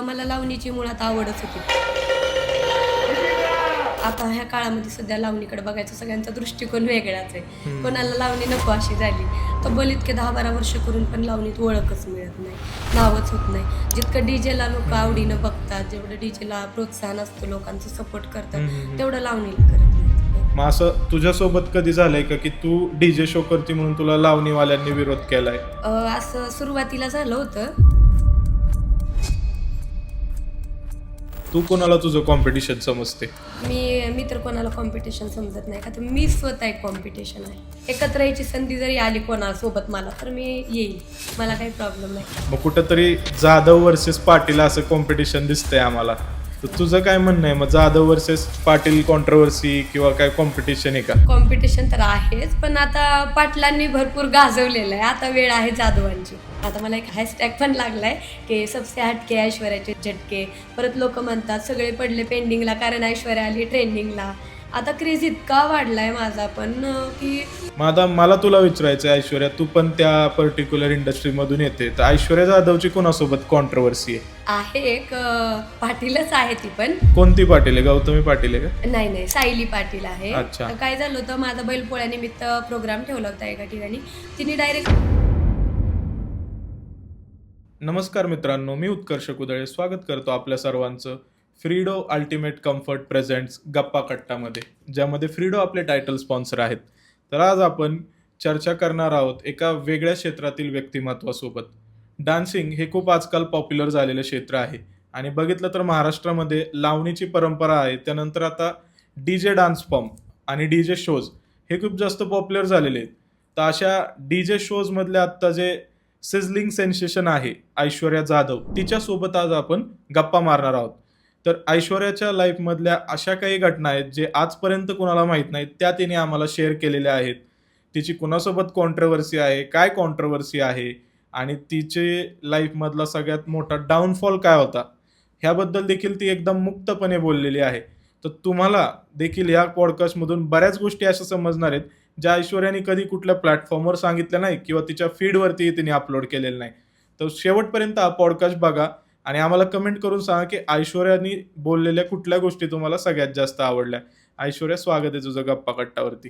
मला लावणीची मुळात आवडच होती. आता ह्या काळामध्ये सध्या लावणीकडे बघायचा सगळ्यांचा दृष्टिकोन वेगळाच आहे. हम्म. कोणाला लावणी नको अशी झाली. तब्बल इतके 10-12 वर्ष करून पण लावणीत ओळखच मिळत नाही, नावच होत नाही. जितकं डीजेला लोकं आवडीनं बघतात, जेवढं डीजेला प्रोत्साहन असतं, लोकांचं सपोर्ट करतात, तेवढं लावणीला करत नाहीत. मग असं तुझ्यासोबत कधी झालंय का की तू डीजे शो करते म्हणून तुला लावणीवाल्यांनी विरोध केलाय? असं सुरुवातीला झालं होतं. तू कोणाला तुझं कॉम्पिटिशन समजते? मी तर कोणाला कॉम्पिटिशन समजत नाही, का तर मी स्वतः एक कॉम्पिटिशन आहे. एकत्र यायची संधी जरी आली कोणासोबत मला, तर मी येईल. मला काही प्रॉब्लेम नाही. मग कुठंतरी जाधव वर्सेस पाटील असं कॉम्पिटिशन दिसतंय आम्हाला. तर तुझं काय म्हणणं आहे? मग जाधव वर्सेस पाटील कॉन्ट्रोवर्सी किंवा काय कॉम्पिटिशन आहे का? कॉम्पिटिशन तर आहेच, पण आता पाटलांनी भरपूर गाजवलेलं आहे. आता वेळ आहे जाधवांची. आता मला एक हॅशटॅग पण लागलाय की सबसे हटके ऐश्वर्याचे झटके. परत लोक म्हणतात सगळे पडले पेंडिंगला कारण ऐश्वर्या आली ट्रेंडिंगला. आता क्रेज इतका वाढलाय माझा पण की मग आता मला तुला विचारायचं आहे, ऐश्वर्या तू पण त्या पर्टिक्युलर इंडस्ट्रीमधून येते, तर ऐश्वर्या जाधवची कोणासोबत कॉन्ट्रोवर्सी आहे? आहे एक पाटीलच आहे ती पण. कोणती पाटील आहे? गौतमी पाटील आहे का? नाही, सायली पाटील आहे. अच्छा. काय झालं होतं, माझा बैलपोळ्यानिमित्त प्रोग्राम ठेवला होता एका ठिकाणी. तिने डायरेक्ट नमस्कार मित्रांनो, मी उत्कर्ष कुदळे स्वागत करतो आपल्या सर्वांचं फ्रीडो अल्टिमेट कम्फर्ट प्रेझेंट्स गप्पा कट्टामध्ये, ज्यामध्ये फ्रीडो आपले टायटल स्पॉन्सर आहेत. तर आज आपण चर्चा करणार आहोत एका वेगळ्या क्षेत्रातील व्यक्तिमत्वासोबत. डान्सिंग हे खूप आजकाल पॉप्युलर झालेलं क्षेत्र आहे आणि बघितलं तर महाराष्ट्रामध्ये लावणीची परंपरा आहे. त्यानंतर आता डी जे डान्स फॉर्म आणि डी जे शोज हे खूप जास्त पॉप्युलर झालेले आहेत. तर अशा डी जे शोजमधले आत्ता जे सिझलिंग सेन्सेशन आहे ऐश्वर्या जाधव, तिच्यासोबत आज आपण गप्पा मारणार आहोत. तर ऐश्वर्याच्या लाईफमधल्या अशा काही घटना आहेत जे आजपर्यंत कोणाला माहीत नाहीत, त्या तिने आम्हाला शेअर केलेल्या आहेत. तिची कुणासोबत कॉन्ट्रोवर्सी आहे, काय कॉन्ट्रोवर्सी आहे आणि तिचे लाईफमधला सगळ्यात मोठा डाऊनफॉल काय होता, ह्याबद्दल देखील ती एकदम मुक्तपणे बोललेली आहे. तर तुम्हाला देखील या पॉडकास्टमधून बऱ्याच गोष्टी अशा समजणार आहेत ज्या ऐश्वर्याने कधी कुठल्या प्लॅटफॉर्मवर सांगितल्या नाही किंवा तिच्या फीडवरती तिने अपलोड केलेलं नाही. तर शेवटपर्यंत हा पॉडकास्ट बघा आणि आम्हाला कमेंट करून सांगा की ऐश्वर्याने बोललेल्या कुठल्या गोष्टी तुम्हाला सगळ्यात जास्त आवडल्या. ऐश्वर्या, स्वागत आहे तुझं गप्पा कट्टावरती.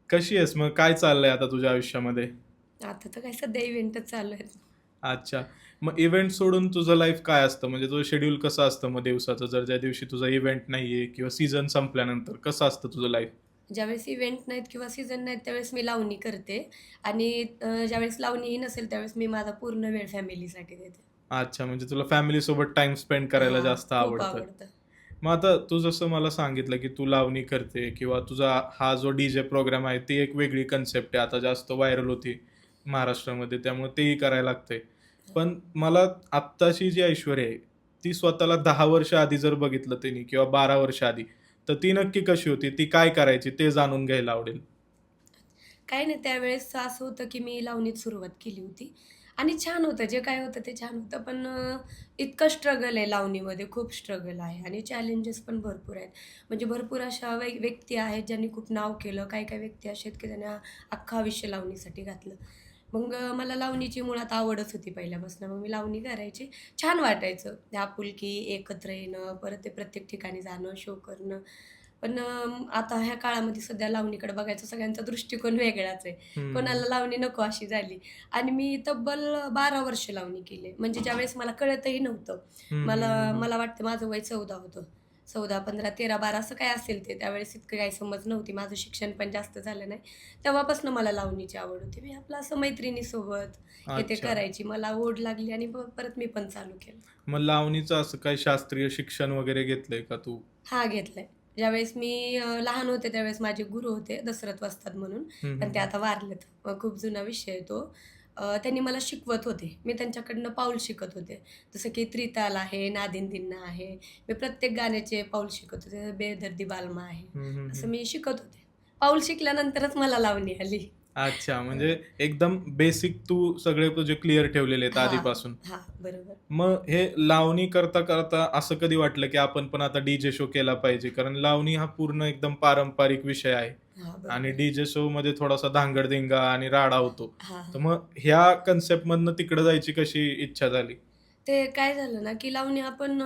कशी आहेस? मग काय चाललंय आता तुझ्या आयुष्यामध्ये? आता तर काय सध्या इव्हेंटच चालू आहे. अच्छा. मग इव्हेंट सोडून तुझं लाईफ काय असतं? म्हणजे तुझं शेड्यूल कसं असतं मग दिवसाचं, जर ज्या दिवशी तुझा इव्हेंट नाहीये किंवा सीझन संपल्यानंतर कसं असतं तुझं लाईफ? ज्यावेळेस इव्हेंट नाहीत किंवा सीझन नाहीत त्यावेळेस मी लावणी करते आणि ज्यावेळेस लावणीही नसेल त्यावेळेस मी माझा पूर्ण वेळ फॅमिलीसाठी देते. अच्छा, म्हणजे तुला फॅमिली सोबत टाइम स्पेंड करायला हां, जास्त खूप आवडतं. आवडतं. मग आता तू जसं मला सांगितलं की तू लावणी करते किंवा तुझा हा जो डीजे प्रोग्राम आहे ती एक वेगळी कन्सेप्ट आहे, आता जास्त व्हायरल होती महाराष्ट्रामध्ये, त्यामुळे तेही करायला लागतंय. पण मला आत्ताची जी ऐश्वर्या आहे ती स्वतःला 10 वर्ष आधी जर बघितलं तिने किंवा 12 वर्ष आधी, तर ती नक्की कशी होती, ती काय करायची ते जाणून घ्यायला आवडेल. काही नाही, त्यावेळेस असं होतं की मी लावणीत सुरुवात केली होती आणि छान होतं. जे काय होतं ते छान होतं. पण इतकं स्ट्रगल आहे लावणीमध्ये, खूप स्ट्रगल आहे आणि चॅलेंजेस पण भरपूर आहेत. म्हणजे भरपूर अशा व्यक्ती आहेत ज्यांनी खूप नाव केलं. काही-काही व्यक्ती अशा आहेत की त्यांनी अख्खं आयुष्य लावणीसाठी घातलं. मग मला लावणीची मुळात आवडच होती पहिल्यापासून. मग मी लावणी करायची. छान वाटायचं. ते आपुलकी, एकत्र येणं, परत ते प्रत्येक ठिकाणी जाणं, शो करणं. पण आता ह्या काळामध्ये सध्या लावणीकडे बघायचा सगळ्यांचा दृष्टिकोन वेगळाच आहे. हम्म. कोणाला लावणी नको अशी झाली आणि मी तब्बल 12 वर्ष लावणी केली. म्हणजे ज्यावेळेस मला कळतही नव्हतं. हम्म, मला हम्म, हम्म. मला वाटतं माझं वय 14 होतं. 14, 15, 13, 12 असं काय असेल ते. त्यावेळेस इतकं काही समज नव्हती. माझं शिक्षण पण जास्त झालं नाही. तेव्हापासून मला लावणीची आवड होती. मी आपलं असं मैत्रिणीसोबत हे ते अच्छा. करायची. मला ओढ लागली आणि परत मी पण चालू केलं. मग लावणीचं असं काही शास्त्रीय शिक्षण वगैरे घेतलंय का तू? हां, घेतलंय. ज्यावेळेस मी लहान होते त्यावेळेस माझे गुरु होते दशरथ वस्ताद म्हणून, हम्म, पण ते हम्म. आता वारलेत. खूप जुना विषय आहे तो. त्यांनी मला शिकवत होते. मी त्यांच्याकडनं पाऊल शिकत होते. जसं की त्रिताल आहे, नादिनदिन्ना आहे. मी प्रत्येक गाण्याचे पाऊल शिकत होते. बेदर्दी बालमा आहे. हम्म, हम्म, असं हम्म. मी शिकत होते. पाऊल शिकल्यानंतरच मला लावणी आली. अच्छा, म्हणजे एकदम बेसिक तू सगळे तुझे क्लिअर ठेवलेले आहेत हां, आधीपासून. हां. बरोबर. मग हे लावणी करता करता असं कधी वाटलं की आपण पण आता डीजे शो केला पाहिजे? कारण लावणी हा पूर्ण एकदम पारंपरिक विषय आहे हां, आणि बरोबर. डीजे शो मध्ये थोडासा धांगडधिंगा आणि राडा होतो. हां, तर हां. मग ह्या कन्सेप्ट मधनं तिकडे जायची कशी इच्छा झाली? ते काय झालं ना, की लावणी आपण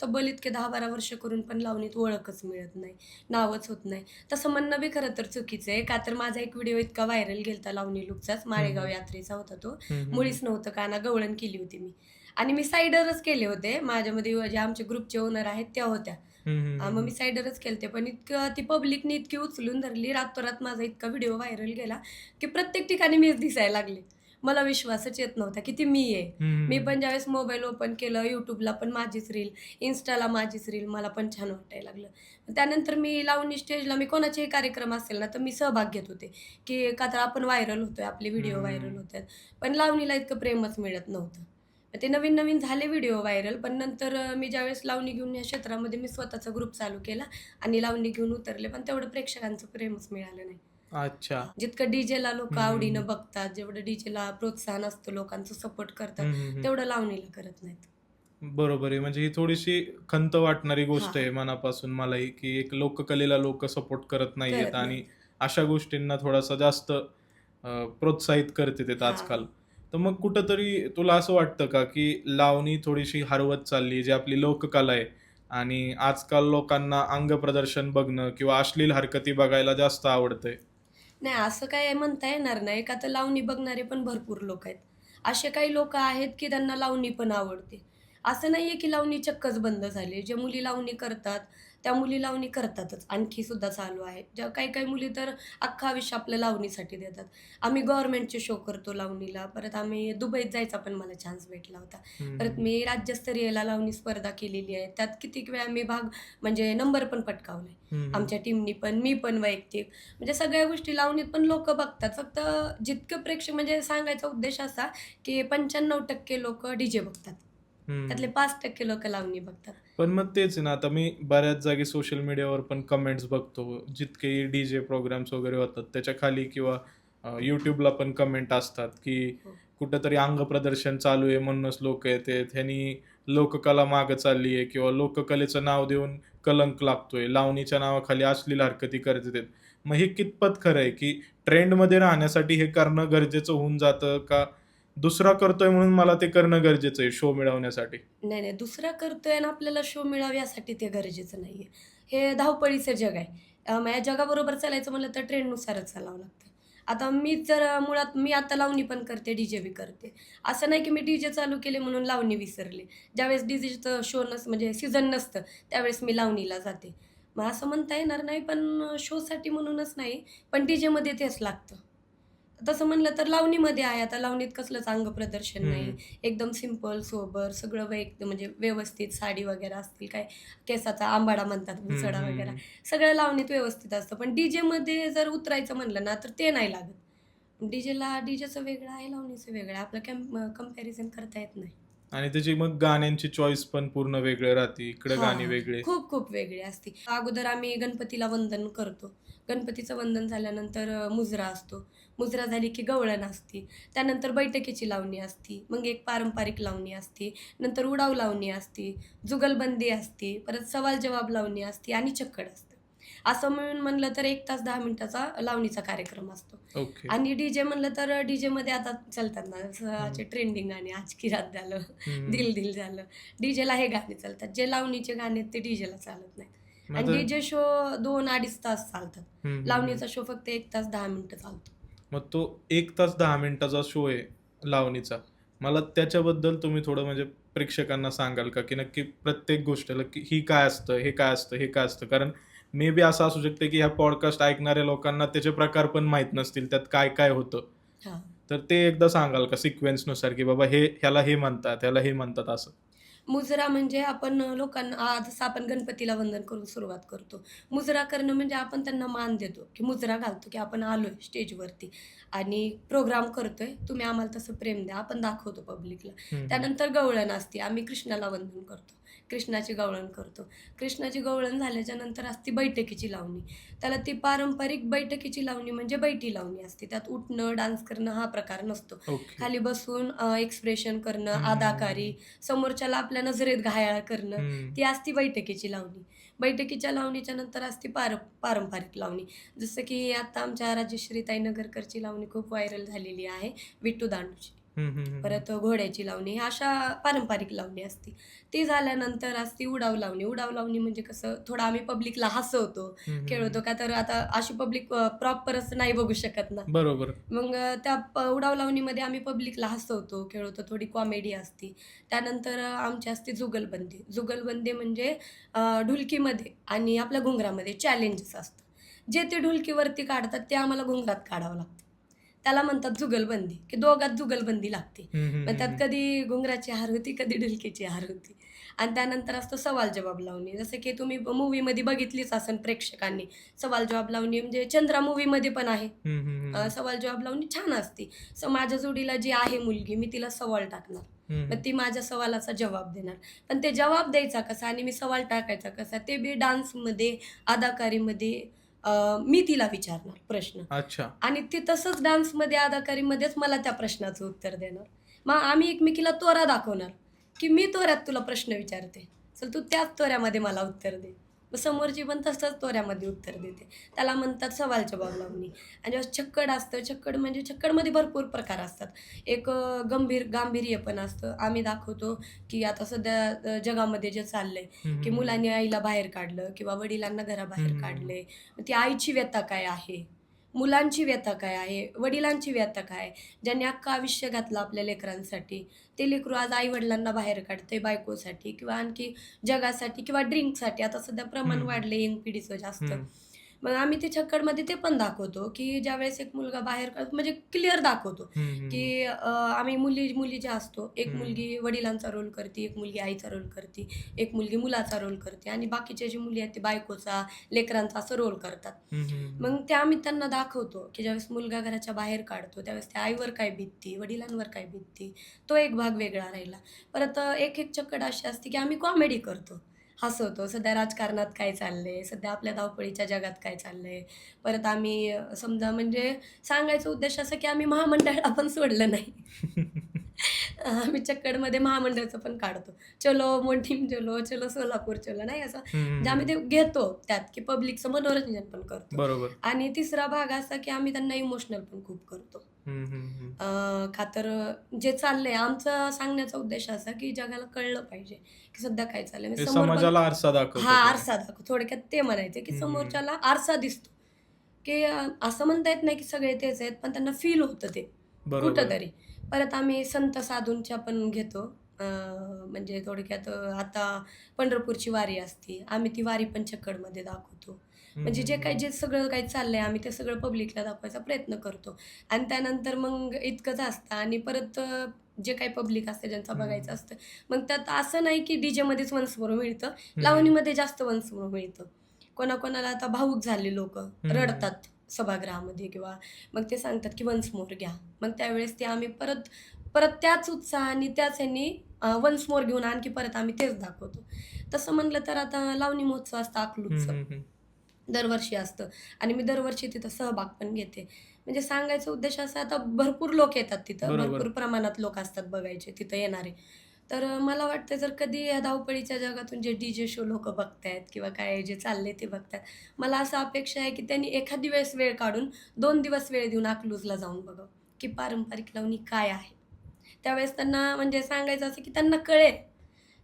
तब्बल इतके 10-12 वर्ष करून पण लावणीत ओळखच मिळत नाही, नावच होत नाही. तसं म्हणणं बी खरं तर चुकीचं आहे. का तर माझा एक व्हिडिओ इतका व्हायरल गेलता लावणी लूकचाच, हं, माळेगाव हं. यात्रेचा होता तो. हं, हं, हं. मुळीच नव्हतं काना गवळण केली होती मी आणि मी साइडरच केले होते. माझ्यामध्ये जे आमचे ग्रुपचे ओनर आहेत त्या होत्या. हं, हं, हं, मग मी हं. साइडरच केलते. पण इतकं ती पब्लिकनी इतकी उचलून धरली, रातोरात माझा इतका व्हिडिओ व्हायरल गेला, की प्रत्येक ठिकाणी मीच दिसायला लागले. मला विश्वासच येत नव्हता, की ती मी आहे. हं, हं, मी हं. पण ज्यावेळेस मोबाईल ओपन केलं, YouTubeला पण माझीच रील, Instaला माझीच रील, मला पण छान वाटायला लागलं. त्यानंतर मी लावणी स्टेजला मी कोणाचेही कार्यक्रम असेल ना, तर मी सहभाग घेत होते, की का तर आपण व्हायरल होतोय, आपले व्हिडिओ व्हायरल हं. होतायत. पण लावणीला इतकं प्रेमच मिळत नव्हतं. ते नवीन-नवीन झाले व्हिडिओ व्हायरल, पण नंतर मी ज्यावेळेस लावणी घेऊन या क्षेत्रामध्ये मी स्वतःचा ग्रुप चालू केला आणि लावणी घेऊन उतरले, पण तेवढं प्रेक्षकांचं प्रेमच मिळालं नाही. अच्छा. जितकं डीजेला हं, लोकं हं, हं. आवडीनं बघतात, जेवढं डीजेला प्रोत्साहन असतं, लोकांचं सपोर्ट करतात, हं, हं, हं. तेवढं लावणीला करत नाहीत. बरोबर आहे. म्हणजे ही थोडीशी खंत वाटणारी गोष्ट हां, आहे मनापासून मलाही, की एक लोककलेला लोकं सपोर्ट करत नाहीयेत करत आणि नाहीत. अशा गोष्टींना थोडासा जास्त प्रोत्साहित करतात आजकाल. हां. तर मग कुठेतरी तुला असं वाटतं का, की लावणी थोडीशी हरवत चालली, जी आपली लोककला आहे आणि आजकाल लोकांना अंगप्रदर्शन बघणं किंवा अश्लील हरकती बघायला जास्त आवडतंय? नाही, असं काय म्हणता येणार नाही, का तर लावणी बघणारे पण भरपूर लोक आहेत. असे काही लोकं आहेत, की त्यांना लावणी पण आवडते. असं नाहीये, की लावणी चक्कच बंद झाली. जे मुली लावणी करतात, त्या मुली लावणी करतातच. आणखी सुद्धा चालू आहे. ज्या काही-काही मुली तर अख्खं आयुष्य आपलं लावणीसाठी देतात. आम्ही गव्हर्नमेंटचे शो करतो लावणीला. परत आम्ही दुबईत जायचा पण मला चान्स भेटला होता. हं, परत हं, मी राज्यस्तरीयला लावणी स्पर्धा केलेली आहे. त्यात कितीक वेळा मी भाग म्हणजे नंबर पण पटकावलाय. हं, हं. आमच्या टीमनी पण, मी पण वैयक्तिक. म्हणजे सगळ्या गोष्टी लावणीत पण लोकं बघतात. फक्त जितकं प्रेक्षक म्हणजे सांगायचा उद्देश असा, की 95% लोकं डी-जे बघतात. त्यातले हं. 5% लोकं लावणी बघतात. पण मग तेच आहे ना, आता मी बऱ्याच जागी सोशल मीडियावर पण कमेंट्स बघतो. जितकेही डी-जे प्रोग्राम्स वगैरे होतात, त्याच्या खाली किंवा YouTubeला पण कमेंट असतात, की हो. कुठेतरी अंगप्रदर्शन चालू आहे म्हणूनच लोकं येतात. ह्यानी लोककला मागं चालली आहे किंवा लोककलेचं नाव देऊन कलंक लागतोय. लावणीच्या नावाखाली अश्लील हरकती करतात. मग हे कितपत खरं आहे, की ट्रेंडमध्ये राहण्यासाठी हे करणं गरजेचं होऊन जातं का दुसरा करतोय म्हणून मला ते करणं गरजेचं आहे शो मिळवण्यासाठी? नाही, नाही. दुसरा करतोय आणि आपल्याला शो मिळावे यासाठी ते गरजेचं नाहीये. हे धावपळीचं जग आहे. मग या जगाबरोबर चालायचं म्हणलं तर ट्रेंडनुसारच चालावं लागतं. आता मीच जर मुळात मी आता लावणी पण करते, डी-जे बी करते. असं नाही की मी डी-जे चालू केले म्हणून लावणी विसरले. ज्यावेळेस डी-जेचं शो म्हणजे सीझन नसतं, त्यावेळेस मी लावणीला जाते. मग असं म्हणता येणार नाही, पण शोसाठी म्हणूनच नाही, पण डी-जेमध्ये तेच लागतं. तसं म्हणलं तर लावणीमध्ये आहे. आता लावणीत कसलंच अंगप्रदर्शन हं, नाही. हं. एकदम सिंपल, सोबर सगळं म्हणजे व्यवस्थित साडी वगैरे असतील, काय केसाचा आंबाडा म्हणतात, हं, बुचडा हं, वगैरे हं. सगळं लावणीत व्यवस्थित असतं. पण डीजेमध्ये जर उतरायचं म्हणलं ना, तर ते नाही लागत. डीजेचं वेगळं आहे, लावणीचं वेगळं आहे. आपलं कंपॅरिझन करता येत नाही. आणि त्याची मग गाण्यांची चॉईस पण पूर्ण वेगळी राहते. इकडे गाणी हां, वेगळे. खूप-खूप वेगळी असते. अगोदर आम्ही गणपतीला वंदन करतो. गणपतीचं वंदन झाल्यानंतर मुजरा असतो. मुजरा झाली की गवळण असती. त्यानंतर बैठकीची लावणी असती. मग एक पारंपरिक लावणी असते. नंतर उडाऊ लावणी असते. जुगलबंदी असते. परत सवाल-जवाब लावणी असते आणि छक्कड असतं. असं मिळून म्हणलं तर 1 तास 10 मिनिटाचा लावणीचा कार्यक्रम असतो. ओके. आणि डी-जे म्हणलं तर डी-जेमध्ये आता चालतात ना, हं. जसं ट्रेंडिंग गाणी आज की रात झालं, हं, हं. दिल दिल झालं. डीजेला हे गाणे चालतात. जे लावणीचे गाणे आहेत ते डीजेला चालत नाहीत. मग आणि आता डीजे शो 2-2.5 तास चालतात. हं, हं, हं. लावणीचा शो फक्त 1 तास 10 मिनिटं चालतो. मग तो 1 तास 10 मिनिटाचा शो आहे लावणीचा. मला त्याच्याबद्दल तुम्ही थोडं म्हणजे प्रेक्षकांना सांगाल का, की नक्की प्रत्येक गोष्टीला की ही काय असतं, हे काय असतं, हे काय असतं? कारण मे बी असं असू शकतं, की ह्या पॉडकास्ट ऐकणाऱ्या लोकांना त्याचे प्रकार पण माहीत नसतील. त्यात काय-काय होतं? हां. तर ते एकदा सांगाल का सिक्वेन्सनुसार, की बाबा ह्याला हे म्हणतात, ह्याला हे म्हणतात असं? मुजरा म्हणजे आपण लोकांना जसं आपण गणपतीला वंदन करून सुरुवात करतो. मुजरा करणं म्हणजे आपण त्यांना मान देतो, की मुजरा घालतो, की आपण आलोय स्टेजवरती आणि प्रोग्राम करतोय. तुम्ही आम्हाला तसं प्रेम द्या. आपण दाखवतो पब्लिकला. हं, हं. त्यानंतर गवळण असते. आम्ही कृष्णाला वंदन करतो. कृष्णाची गवळण करतो. कृष्णाची गवळण झाल्याच्या नंतर असते बैठकीची लावणी. त्याला ती पारंपरिक बैठकीची लावणी म्हणजे बैठी लावणी असते. त्यात उठणं, डान्स करणं हा प्रकार नसतो. ओके. खाली बसून एक्सप्रेशन करणं, हं, हं, हं, अदाकारी, हं. समोरच्याला आपल्या नजरेत घायाळ करणं, हं. ती असती बैठकीची लावणी. बैठकीच्या लावणीच्या नंतर असती पारंपरिक लावणी. जसं की आता आमच्या राजश्रीताई नगरकरची लावणी खूप व्हायरल झालेली आहे, विठू दांडूची. हं, हं, हं, हं. परत घोड्याची लावणी, ह्या अशा पारंपरिक लावणी असते. ती झाल्यानंतर असते उडाव लावणी. उडाव लावणी म्हणजे कसं थोडं आम्ही पब्लिकला हसवतो, हं, हं, हं. खेळवतो. का तर आता अशी पब्लिक प्रॉपरच नाही बघू शकत ना. बरोबर. मग त्या उडाव लावणीमध्ये आम्ही पब्लिकला हसवतो, खेळवतो, थोडी कॉमेडी असते. त्यानंतर आमची असते जुगलबंदी. जुगलबंदी म्हणजे ढुलकीमध्ये आणि आपल्या घुंगरामध्ये चॅलेंजेस असतं. जे ते ढुलकीवरती काढतात ते आम्हाला घुंगरात काढावं लागतं. त्याला म्हणतात जुगलबंदी, की दोघात जुगलबंदी लागते. हं, हं, मग हं, त्यात हं. कधी घुंगराची हार होती, कधी ढुलकीची हार होती. आणि त्यानंतर असतो सवाल जवाब लावणी. जसं की तुम्ही मूव्हीमध्ये बघितलीच असेल प्रेक्षकांनी. सवाल जवाब लावणी म्हणजे चंद्रा मूव्हीमध्ये पण आहे. हं, हं, हं, हं. सवाल जवाब लावणी छान असते. माझ्या जोडीला जी आहे मुलगी, मी तिला सवाल टाकणार. हं, मग हं. ती माझ्या सवालाचा जवाब देणार. पण ते जवाब द्यायचा कसा आणि मी सवाल टाकायचा कसा, ते बी डान्समध्ये, अदाकारीमध्ये मी तिला विचारणार प्रश्न. अच्छा. आणि ती तसंच डान्समध्ये, अदाकारीमध्येच मला त्या प्रश्नाचं उत्तर देणार. मग आम्ही एकमेकीला त्वरा दाखवणार, की मी त्वऱ्यात तुला प्रश्न विचारते. चल तू त्याच त्वऱ्यामध्ये मला उत्तर दे. मग समोरची पण तसंच त्वऱ्यामध्ये उत्तर देते. त्याला म्हणतात सवाल जवाब लावणी. आणि जेव्हा छक्कड असतं, छक्कड म्हणजे छक्कडमध्ये भरपूर प्रकार असतात. एक गांभीर्य पण असतं. आम्ही दाखवतो, की आता सध्या जगामध्ये जे चाललंय, हं, हं, की हं, हं. मुलांनी आईला बाहेर काढलं किंवा वडिलांना हं, घराबाहेर हं, हं, हं. काढले. मग ती आईची व्यथा काय आहे? मुलांची व्यथा काय आहे? वडिलांची व्यथा काय आहे? ज्यांनी अख्खं आयुष्य घातलं आपल्या लेकरांसाठी, ते लेकरू आज आई-वडिलांना बाहेर काढतंय बायकोसाठी किंवा आणखी जगासाठी किंवा ड्रिंकसाठी. आता सध्या प्रमाण हं, हं. वाढलंय यंग पिढीचं जास्त. हं. मग आम्ही ते छक्कडमध्ये ते पण दाखवतो, की ज्यावेळेस एक मुलगा बाहेर म्हणजे क्लिअर दाखवतो, हं, हं, की हं. आम्ही मुली ज्या असतो, एक हं. मुलगी वडिलांचा रोल करते, एक मुलगी आईचा रोल करते, एक मुलगी मुलाचा रोल करते आणि बाकीच्या जी मुली आहेत, ते बायकोचा, लेकरांचा असं रोल करतात. हं, हं, हं. मग ते आम्ही त्यांना दाखवतो, की ज्यावेळेस मुलगा घराच्या बाहेर काढतो, त्यावेळेस त्या आईवर काय बीतती, वडिलांवर काय बीतती, तो एक भाग वेगळा राहिला. परत एक छक्कड अशी असते, की आम्ही कॉमेडी करतो, हसवतो. सध्या राजकारणात काय चाललंय, सध्या आपल्या धावपळीच्या जगात काय चाललंय. परत आम्ही समजा म्हणजे सांगायचा उद्देश असा, की आम्ही महामंडळाला पण सोडलं नाही. आम्ही चक्कडमध्ये महामंडळचं पण काढतो. चलो मोंटीम चलो, चलो सोलापूर चलो, नाही असं हं, हं, म्हणजे हं, आम्ही हं. ते घेतो त्यात, की पब्लिकचं मनोरंजन पण करतो. बरोबर. आणि तिसरा भाग असा, की आम्ही त्यांना इमोशनल पण खूप करतो. हं, हं, हं. का तर जे चाललंय आमचा सांगण्याचा उद्देश असा, की जगाला कळलं पाहिजे, की सध्या काय चाललंय. म्हणजे हे समोर पण समाजाला आरसा दाखवता हां, तुम्ही. आरसा दाखव. थोडक्यात ते म्हणायचं, की हं, हं. समोरच्याला आरसा दिसतो, की असं म्हणता येत नाही, की सगळे तेच आहेत, पण त्यांना फील होतं ते बरोबर. कुठेतरी. परत आम्ही संत साधूंच्या पण घेतो. म्हणजे थोडक्यात आता पंढरपूरची वारी असते. आम्ही ती वारी पण छक्कडमध्ये दाखवतो. हं, म्हणजे हं, जे काही हं. जे सगळं काही चाललंय आम्ही ते सगळं पब्लिकला दाखवायचा प्रयत्न करतो. आणि त्यानंतर मग इतकंच असतं आणि परत जे काही पब्लिक असते ज्यांचं हं, बघायचं हं. असतं. मग त्यात असं नाही की डीजेमध्येच वंसमोर मिळतं. हं, हं. लावणीमध्ये जास्त वंसमोर मिळतं. कोणाकोणाला आता भावूक झाले लोकं, हं, हं. रडतात सभागृहामध्ये किंवा मग ते सांगतात की वन्स मोर घ्या. मग त्यावेळेस ते आम्ही परत परत त्याच उत्साहाने त्याच ह्यानी वन्स मोर घेऊन आणखी परत आम्ही तेच दाखवतो. तसं म्हणलं तर आता लावणी महोत्सव असतं हं, अकलूजचं. हं, हं. दरवर्षी असतं आणि मी दरवर्षी तिथं सहभाग पण घेते. म्हणजे सांगायचा उद्देश असा आता भरपूर लोक येतात तिथं, बरोबर. भरपूर प्रमाणात लोक असतात बघायचे तिथं येणारे. तर मला वाटतं जर कधी या धावपळीच्या जगातून जे डी-जे शो लोकं बघतायत किंवा काय जे चाललंय ते बघतायत. मला असं अपेक्षा आहे की त्यांनी एखादी वेळेस वेळ काढून 2 दिवस वेळ देऊन अकलूजला जाऊन बघावं, की पारंपरिक लावणी काय आहे? त्यावेळेस त्यांना म्हणजे सांगायचं असं की त्यांना कळेल,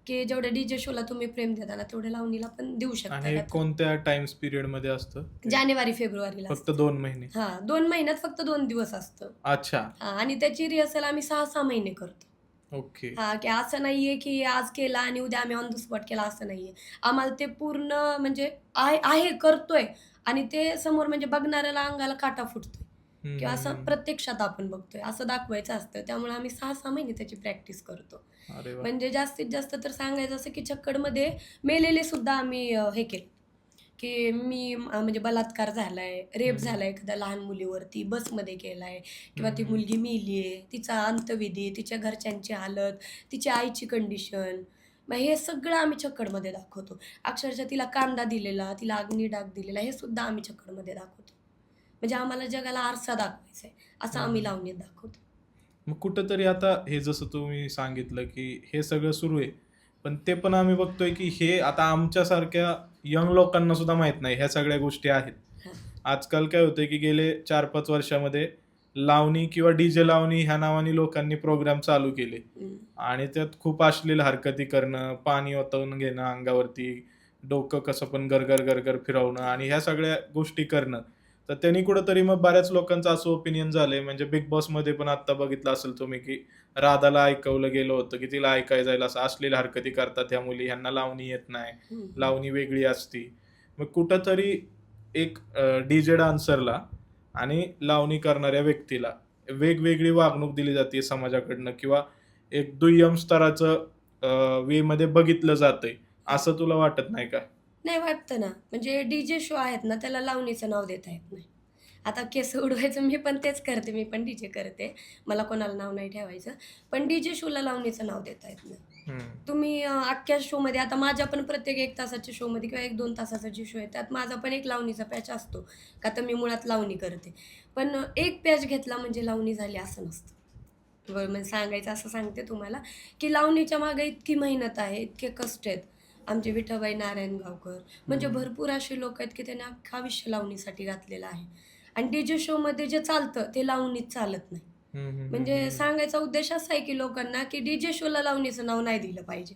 की जेवढ्या डी-जे शोला तुम्ही प्रेम देता ना, तेवढ्या लावणीला पण देऊ शकता आणि हे का तर कोणत्या टाईम्स पिरियडमध्ये असतं? ते जानेवारी-फेब्रुवारीला फक्त असतं. 2 महिने. 2 महिन्यात फक्त 2 दिवस असतं. अच्छा. आणि त्याची रिहर्सल आम्ही 6-6 महिने करतो. ओके. की असं नाहीये, की आज केला आणि उद्या आम्ही ऑन द स्पॉट केला असं नाहीये. आम्हाला ते पूर्ण म्हणजे आहे आहे, करतोय आणि ते समोर म्हणजे बघणाऱ्याला अंगाला काटा फुटतोय हं, किंवा हं, असं हं. प्रत्यक्षात आपण बघतोय असं दाखवायचं असतं. त्यामुळे आम्ही 6-6 महिने त्याची प्रॅक्टिस करतो. अरे वाह! म्हणजे जास्तीत जास्त तर सांगायचं असं, की छक्कडमध्ये मेलेले सुद्धा आम्ही हे केले. की म्हणजे बलात्कार झालाय, रेप हं, हं. झालाय एखाद्या लहान मुलीवरती, बसमध्ये केलाय किंवा हं, ती हं. मुलगी मेलीये, तिचा अंतविधी, तिच्या घरच्यांची हालत, तिच्या आईची कंडिशन. मग हे सगळं आम्ही छक्कडमध्ये दाखवतो. अक्षरशः तिला कांदा दिलेला, तिला अग्निडाग दिलेला, हे सुद्धा आम्ही छक्कडमध्ये दाखवतो. म्हणजे आम्हाला जगाला आरसा दाखवायचा आहे, असं हं, आम्ही हं. लावणीत दाखवतो. मग कुठेतरी आता हे जसं तुम्ही सांगितलं, की हे सगळं सुरू आहे. पण ते पण आम्ही बघतोय, की हे आता आमच्यासारख्या यंग लोकांना सुद्धा माहीत नाही ह्या सगळ्या गोष्टी आहेत. हां. आजकाल काय होतंय, की गेले 4-5 वर्षामध्ये लावणी किंवा डीजे लावणी ह्या नावाने लोकांनी प्रोग्राम चालू केले हं. आणि त्यात खूप अश्लील हरकती करणं, पाणी ओतवून घेणं अंगावरती, डोकं कसं पण गरगर गरगर फिरवणं आणि ह्या सगळ्या गोष्टी करणं. तर त्यांनी कुठेतरी मग बऱ्याच लोकांचं असं ओपिनियन झालंय म्हणजे बिग बॉसमध्ये पण आता बघितलं असेल तुम्ही, की राधाला ऐकवलं गेलं होतं, की तिला ऐकायला जाईल असं अश्लील हरकती करतात ह्या मुली, ह्यांना लावणी येत नाही, हं, हं. लावणी वेगळी असती. मग कुठेतरी एक डीजे डान्सरला आणि लावणी करणाऱ्या व्यक्तीला वेगवेगळी वागणूक दिली जाते समाजाकडनं किंवा एक दुय्यम स्तराचं वेमध्ये बघितलं जातंय, असं तुला वाटत नाही का? नाही वाटतं ना, म्हणजे डी-जे शो आहेत ना, त्याला लावणीचं नाव देता येत नाही. आता केस उडवायचं मी पण तेच करते, मी पण डी-जे करते. मला कोणाला नाव नाही ठेवायचं. पण डी-जे शोला लावणीचं नाव देता येत नाही. हं. तुम्ही अख्ख्या शोमध्ये आता माझ्या पण प्रत्येक 1 तासाच्या शोमध्ये किंवा 1-2 तासाचा जे शो आहे, त्यात माझा पण एक लावणीचा पॅच असतो. का तर मी मुळात लावणी करते. पण एक पॅच घेतला म्हणजे लावणी झाली असं नसतं. बरं म्हणजे सांगायचं असं सांगते तुम्हाला, की लावणीच्या मागे इतकी मेहनत आहे, इतके कष्ट आहेत. आमचे विठाबाई नारायणगावकर म्हणजे हं. भरपूर असे लोक आहेत, की त्यांनी अख्खं आयुष्य लावणीसाठी घातलेलं आहे. आणि डी-जे शोमध्ये जे चालतं ते लावणीत चालत नाही. हं, हं, हं, म्हणजे हं. सांगायचा उद्देश असा आहे, की लोकांना, की डी-जे शोला लावणीचं नाव नाही दिलं पाहिजे.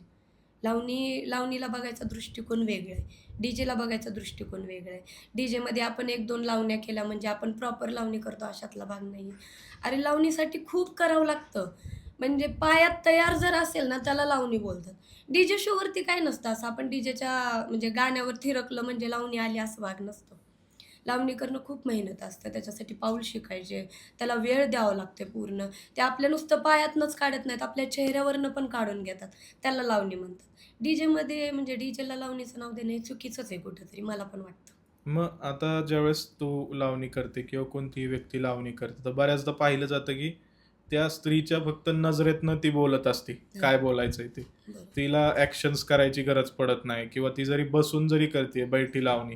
लावणीला बघायचा दृष्टिकोन वेगळा आहे. डी-जेला बघायचा दृष्टिकोन वेगळा आहे. डी-जेमध्ये आपण 1-2 लावण्या केल्या म्हणजे आपण प्रॉपर लावणी करतो अशातला भाग नाहीये. अरे लावणीसाठी खूप करावं लागतं. म्हणजे पायात तयार जर असेल ना त्याला लावणी बोलतात. डी-जे शोवरती काय नसतं असं आपण डी-जेच्या म्हणजे गाण्यावर थिरकलं म्हणजे लावणी आली असं भाग नसतो. लावणी करणं खूप मेहनत असते. त्याच्यासाठी पाऊल शिकायचे, त्याला वेळ द्यावा लागते पूर्ण. ते आपल्या नुसतं पायातनंच काढत नाहीत, आपल्या चेहऱ्यावरनं पण काढून घेतात. त्याला लावणी म्हणतात. डी-जेमध्ये म्हणजे डी-जेला लावणीचं नाव देणं हे चुकीचंच आहे कुठेतरी मला पण वाटतं. मग आता ज्यावेळेस तू लावणी करते किंवा कोणतीही व्यक्ती लावणी करते, तर बऱ्याचदा पाहिलं जातं, की त्या स्त्रीच्या फक्त नजरेतनं ती बोलत असते, हां, काय बोलायचंय ते. बरोबर, तिला ॲक्शन्स करायची गरज पडत नाही किंवा ती जरी बसून जरी करते बैठी लावणी,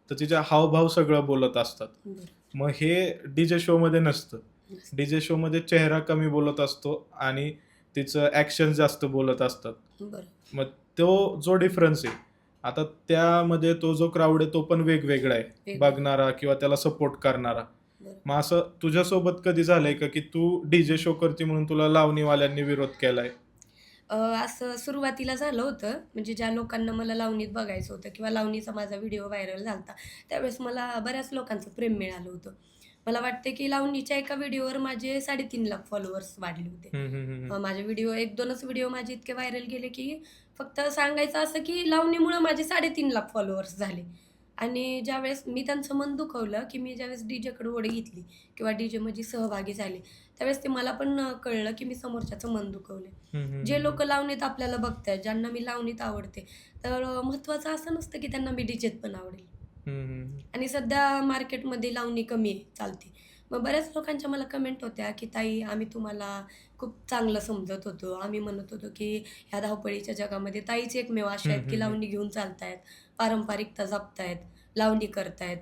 तर तिच्या हावभाव सगळं बोलत असतात. बरोबर. मग हे डी-जे शोमध्ये नसतं. नसतं. डी-जे शोमध्ये चेहरा कमी बोलत असतो आणि तिचं ॲक्शन जास्त बोलत असतात. बरोबर. मग तो जो डिफरन्स आहे, आता त्यामध्ये तो जो क्राउड आहे तो पण वेगवेगळा आहे. वेगवेगळं. बघणारा किंवा त्याला सपोर्ट करणारा. बरोबर. मग असं तुझ्यासोबत कधी झालंय का, की तू डी-जे शो करते म्हणून तुला लावणीवाल्यांनी विरोध केलाय? असं सुरुवातीला झालं होतं, म्हणजे ज्या लोकांना मला लावणीत बघायचं होतं किंवा लावणीचा माझा व्हिडिओ व्हायरल झाला होता, त्यावेळेस मला बऱ्याच लोकांचं प्रेम मिळालं होतं. मला वाटते की लावणीच्या एका व्हिडिओवर माझे 3.5 लाख फॉलोअर्स वाढले होते. हं, हं, हं, हं. माझे व्हिडिओ 1-2च व्हिडिओ माझे इतके व्हायरल गेले, की फक्त सांगायचं असं की लावणीमुळं माझे 3.5 लाख फॉलोअर्स झाले. आणि ज्यावेळेस मी त्यांचं मन दुखवलं, की मी ज्यावेळेस डीजेकडे ओढ घेतली किंवा डीजेमध्ये सहभागी झाले, त्यावेळेस ते मला पण कळलं, की मी समोरच्याचं मन दुखवलंय. हं, हं, जे हं, हं. लोकं लावणीत आपल्याला बघतायत, ज्यांना मी लावणीत आवडते, तर महत्त्वाचं असं नसतं की त्यांना मी डीजेत पण आवडेल. हं, हं, हं. आणि सध्या मार्केटमध्ये लावणी कमी आहे, चालते. मग बऱ्याच लोकांच्या मला कमेंट होत्या, की "ताई, आम्ही तुम्हाला खूप चांगलं समजत होतो. आम्ही म्हणत होतो, की ह्या धावपळीच्या जगामध्ये ताईच एकमेव अशा हं, आहेत, की हं, हं. लावणी घेऊन चालतायत, पारंपरिकता जपतायत, लावणी करतायत."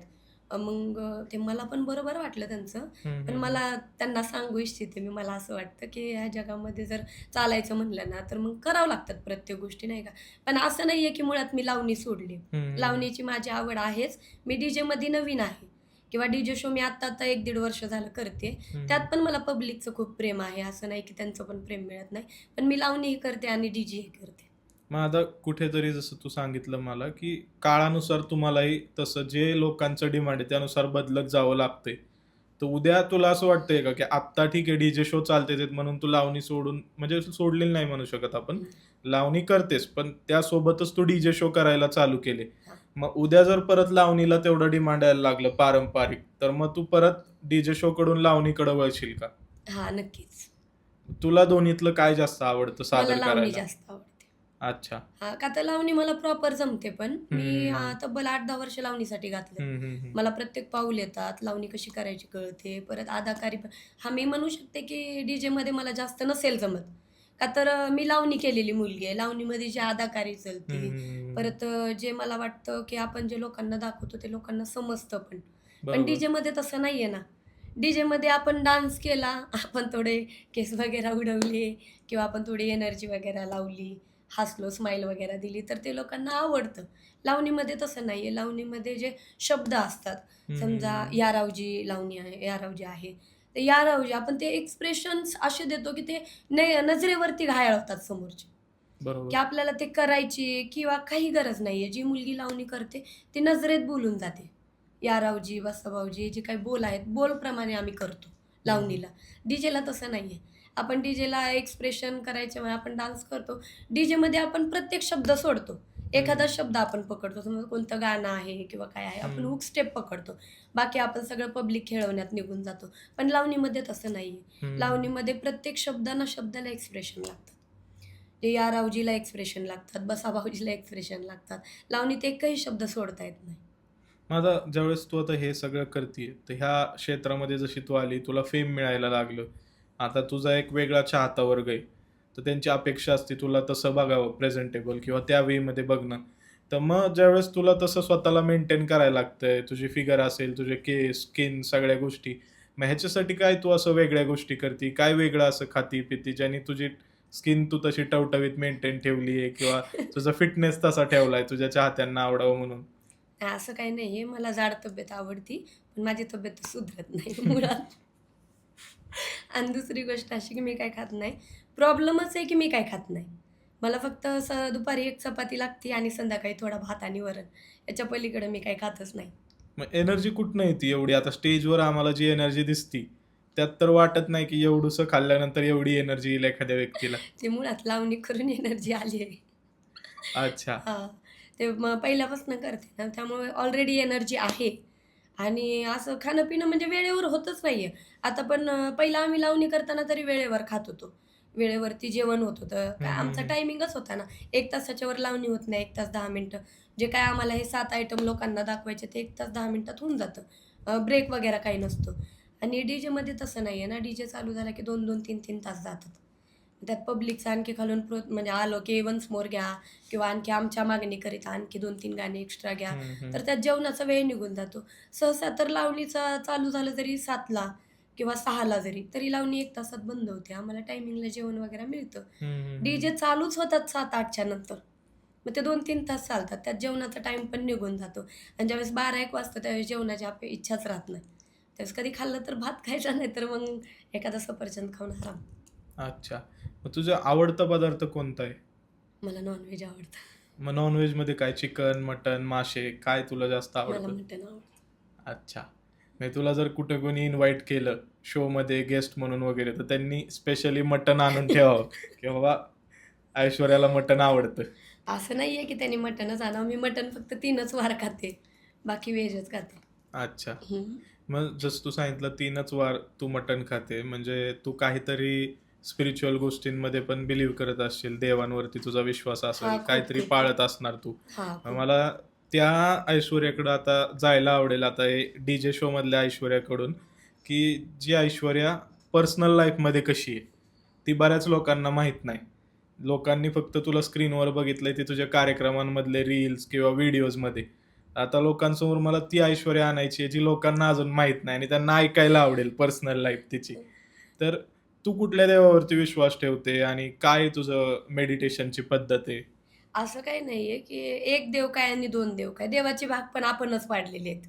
मग ते मला पण बरोबर वाटलं त्यांचं. हं, पण हं, हं. मला त्यांना सांगू इच्छिते मी, मला असं वाटतं, की ह्या जगामध्ये जर चालायचं म्हणलं ना, तर मग करावं लागतात प्रत्येक गोष्टी, नाही का? पण असं नाहीये, की मुळात मी लावणी सोडली. हं, हं, हं. लावणीची माझी आवड आहेच. मी डीजेमध्ये नवीन आहे किंवा डीजे शो मी आत्ता 1-1.5 वर्ष झालं करते. हं, हं. त्यात पण मला पब्लिकचं खूप प्रेम आहे. असं नाही की त्यांचं पण प्रेम मिळत नाही. पण मी लावणीही करते आणि डीजेही करते. मग आता कुठेतरी जसं तू सांगितलं मला, की काळानुसार तुम्हालाही तसं जे लोकांचं डिमांड आहे त्यानुसार बदलत जावं लागतंय. तर उद्या तुला असं वाटतंय का, की आत्ता ठीक आहे डी-जे शो चालतेत म्हणून तू लावणी सोडून म्हणजे सोडलेली नाही म्हणू शकत आपण. हं. लावणी करतेस, पण त्यासोबतच तू डी-जे शो करायला चालू केले. हां. मग उद्या जर परत लावणीला तेवढं डिमांड यायला लागलं पारंपरिक, तर मग तू परत डी-जे शोकडून लावणीकडे वळशील का? हां, नक्कीच. तुला दोन्हीतलं काय जास्त आवडतं मला सादर लावणी करायला? जास्त आवडते. अच्छा. हां, का तर लावणी मला प्रॉपर जमते पण. हं, मी हं, हं. तब्बल 8-10 वर्ष लावणीसाठी घातलेत. हं, हं, हं. मला प्रत्येक पाऊल येतात, लावणी कशी करायची कळते. परत अदाकारी पण हां, मी म्हणू शकते की डीजेमध्ये मला जास्त नसेल जमत. का तर मी लावणी केलेली मुलगी आहे. लावणीमध्ये जी अदाकारी हं, चलती, हं, हं, हं. परत जे मला वाटतं की आपण जे लोकांना दाखवतो ते लोकांना समजतं पण. पण बरोबर. डीजेमध्ये तसं नाहीये ना. डीजेमध्ये आपण डान्स केला, आपण थोडे केस वगैरे उडवले किंवा आपण थोडी एनर्जी वगैरे लावली, हसलो, स्माईल वगैरे दिली, तर ते लोकांना आवडतं. लावणीमध्ये तसं नाहीये. लावणीमध्ये जे शब्द असतात, हं, हं, समजा हं. या रावजी लावणी आहे, या रावजी आहे. ते या राहूजी आपण ते एक्सप्रेशन्स असे देतो की ते नजरेवरती घायाळ होतात समोरचे, की बरोबर. आपल्याला ते करायची किंवा काही गरज नाहीये. जी मुलगी लावणी करते ती नजरेत बोलून जाते. या रावजी, बसा भाऊजी जे काही बोल आहेत, बोलप्रमाणे आम्ही करतो हं, हं. लावणीला. डीजेला तसं नाहीये. आपण डीजेला एक्सप्रेशन करायच्या वेळी आपण डान्स करतो. डीजेमध्ये आपण प्रत्येक शब्द सोडतो. एखादा हं, शब्द आपण पकडतो. समजा कोणतं गाणं आहे किंवा काय आहे, आपण हं, हुक स्टेप पकडतो. बाकी आपण सगळं पब्लिक खेळवण्यात निघून जातो. पण लावणीमध्ये तसं नाहीये. हं. लावणीमध्ये प्रत्येक शब्दाला शब्दाला एक्सप्रेशन लागतात. ते या रावजीला एक्सप्रेशन लागतात, बसा भाऊजीला एक्सप्रेशन लागतात. लावणीत एकही शब्द सोडता येत नाही. मग आता ज्यावेळेस तू आता हे सगळं करतीये, तर ह्या क्षेत्रामध्ये जशी तू आली, तुला फेम मिळायला लागलं. आता तुझा एक वेगळा चाहता वर्ग आहे. तर त्यांची अपेक्षा असते तुला तसं बघावं प्रेझेंटेबल किंवा त्या वेमध्ये बघणं. तर मग ज्यावेळेस तुला तसं स्वतःला मेंटेन करायला लागतंय, तुझी फिगर असेल, तुझे केस, स्किन सगळ्या गोष्टी. मग ह्याच्यासाठी काय तू असं वेगळ्या गोष्टी करती? काय वेगळं असं खाती-पिती ज्याने तुझी स्किन तू तशी टवटवीत मेंटेन ठेवली आहे किंवा तुझा फिटनेस तसा ठेवलाय तुझ्या चाहत्यांना आवडावं म्हणून? असं काही नाहीये. मला जाड तब्येत आवडती, पण माझी तब्येत सुधरत नाही मुळात. आणि दुसरी गोष्ट अशी की मी काही खात नाही. प्रॉब्लेमच आहे की मी काही खात नाही. मला फक्त असं दुपारी एक चपाती लागते आणि संध्याकाळी थोडा भात आणि वरण. याच्या पलीकडे मी काही खातच नाही. मग एनर्जी कुठनं येते एवढी? आता स्टेजवर आम्हाला जी एनर्जी दिसती, त्यात तर वाटत नाही की एवढुसं खाल्ल्यानंतर एवढी एनर्जी येईल एखाद्या व्यक्तीला. ते मुळात लावणी करून एनर्जी आली आहे. अच्छा. हां. ते मग पहिल्यापासून करते ना, त्यामुळे ऑलरेडी एनर्जी आहे. आणि असं खाणं-पिणं म्हणजे वेळेवर होतच नाहीये. आता पण पहिला आम्ही लावणी करताना तरी वेळेवर खात होतो. वेळेवरती जेवण होत होतं. हं, काय हं, आमचा हं. टायमिंगच होता ना. 1 तासाच्या वर लावणी होत नाही. 1 तास 10 मिनिटं. जे काय आम्हाला हे 7 आयटम लोकांना दाखवायचे ते 1 तास 10 मिनिटात होऊन जातं. ब्रेक वगैरे काही नसतो. आणि डीजेमध्ये तसं नाहीये ना. डीजे चालू झाला की 2-2, 3-3 तास जातात. त्यात पब्लिकचा आणखी खालून म्हणजे आलो की वन्स मोर घ्या किंवा आणखी आमच्या मागणीकरिता आणखी 2-3 गाणी एक्स्ट्रा घ्या. हं, हं. तर त्यात जेवणाचा वेळ निघून जातो. सहसा तर लावणीचा चालू झालं जरी 7:00ला किंवा 6:00ला जरी, तरी लावणी 1 तासात बंद होते. आम्हाला टायमिंगला जेवण वगैरे मिळतं. हं, हं, हं. डीजे चालूच होतात 7:00-8:00च्या नंतर. मग ते 2-3 तास चालतात. त्यात जेवणाचा टाईम पण निघून जातो आणि ज्यावेळेस 12-1 वाजता त्यावेळेस जेवणाची इच्छाच राहत नाही. त्यावेळेस कधी खाल्लं तर भात खायचा नाही तर मग एखादा सफरचंद खाऊन आराम. अच्छा. मग तुझा आवडता पदार्थ कोणता आहे? मला नॉन आवडतं. मग नॉन-व्हेजमध्ये काय चिकन, मटण, मासे काय तुला जास्त मला आवडतं? मटण आवडतं. अच्छा. म्हणजे तुला जर कुठं कोणी इन्व्हाईट केलं शोमध्ये गेस्ट म्हणून वगैरे, तर त्यांनी स्पेशली मटण आणून ठेवावं, की बाबा ऐश्वर्याला मटण आवडतं. असं नाहीये की त्यांनी मटणच आणावं. मी मटण फक्त 3च वार खाते. बाकी व्हेजच खाते. अच्छा. हं. मग जसं तू सांगितलं 3च वार तू मटण खाते. म्हणजे तू काहीतरी स्पिरिच्युअल गोष्टींमध्ये पण बिलीव्ह करत असशील. देवांवरती तुझा विश्वास हां, असेल. खूप, काहीतरी खूप, खूप. पाळत असणार तू. हां, मग खूप. मला त्या ऐश्वर्याकडं आता जायला आवडेल आता हे डी-जे शोमधल्या ऐश्वर्याकडून, की जी ऐश्वर्या पर्सनल लाईफमध्ये कशी आहे? ती बऱ्याच लोकांना माहीत नाही. लोकांनी फक्त तुला स्क्रीनवर बघितलंय ते तुझ्या कार्यक्रमांमधले रील्स किंवा व्हिडिओजमध्ये. आता लोकांसमोर मला ती ऐश्वर्या आणायची आहे, जी लोकांना अजून माहीत नाही आणि त्यांना ऐकायला आवडेल पर्सनल लाईफ तिची. तर तू कुठल्या देवावरती विश्वास ठेवते आणि काय तुझं मेडिटेशनची पद्धत आहे? असं काही नाहीये की एक देव काय आणि 2 देव काय. देवाचे भाग पण आपणच पाडलेले आहेत.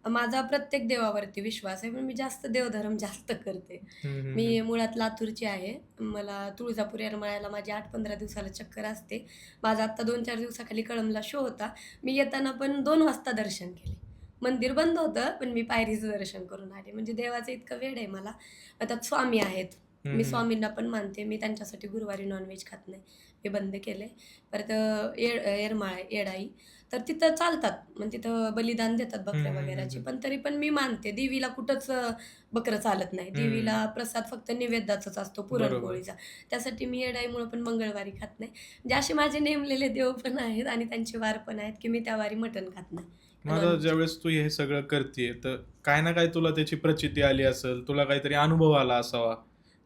माझा प्रत्येक देवावरती विश्वास आहे, पण मी जास्त देवधर्म जास्त करते. हं, हं, हं. मी मुळात लातूरची आहे. मला तुळजापूर येरमाळ्याला माझी 8-15 दिवसाला चक्कर असते. माझा आत्ता 2-4 दिवसाखाली कळंबला शो होता. मी येताना पण 2 वाजता दर्शन केले. मंदिर बंद होतं, पण मी पायरीचं दर्शन करून आले. म्हणजे देवाचं इतकं वेड आहे मला. त्यात स्वामी आहेत. हं, मी हं. स्वामींना पण मानते. मी त्यांच्यासाठी गुरुवारी नॉन-व्हेज खात नाही. मी बंद केलंय. परत येरमाळा, येडाई तर तिथं चालतात. मग तिथं बलिदान देतात हं, बकऱ्या हं, हं, वगैरेची. हं. पण तरी पण मी मानते. देवीला कुठंच बकरं चालत नाही. हं. देवीला प्रसाद फक्त नैवेद्याचाच असतो बरोबर. पुरणपोळीचा. त्यासाठी मी येडाईमुळं पण मंगळवारी खात नाही. म्हणजे असे माझे नेमलेले देव पण आहेत आणि त्यांचे वार पण आहेत, की मी त्या वारी मटण खात नाही. मग आता नॉन ज्यावेळेस तू हे सगळं करतीये, तर काय ना काय तुला त्याची प्रचिती आली असेल, तुला काहीतरी अनुभव आला असावा.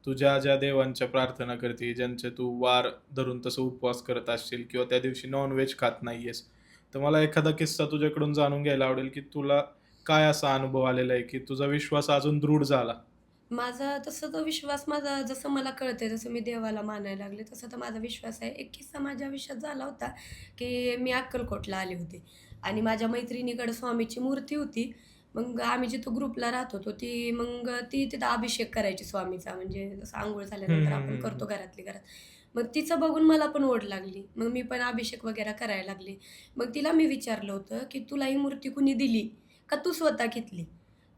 तू ज्या देवांच्या प्रार्थना करते, ज्यांचे तू वार धरून तसं उपवास करत असशील किंवा त्या दिवशी नॉन-व्हेज खात नाहीयेस. तर मला एखादा किस्सा तुझ्याकडून जाणून घ्यायला आवडेल, की तुला काय असा अनुभव आलेला आहे, की तुझा विश्वास अजून दृढ झाला? माझा तसा तो विश्वास माझा जसं मला कळतंय, जसं मी देवाला मानायला लागले, तसा तर माझा विश्वास आहे. एक किस्सा माझ्या आयुष्यात झाला होता, की मी अक्कलकोटला आले होते आणि माझ्या मैत्रिणीकडे स्वामीची मूर्ती होती. मग आम्ही जिथं ग्रुपला राहत होतो ती तिथं अभिषेक करायची स्वामीचा, म्हणजे जसं अंघोळ हं, झाल्यानंतर हं, आपण हं, हं. करतो घरातली घरात. मग तिचं बघून मला पण ओढ लागली. मग मी पण अभिषेक वगैरे करायला लागले. मग तिला मी विचारलं होतं, की "तुला ही मूर्ती कुणी दिली का तू स्वतः घेतली?"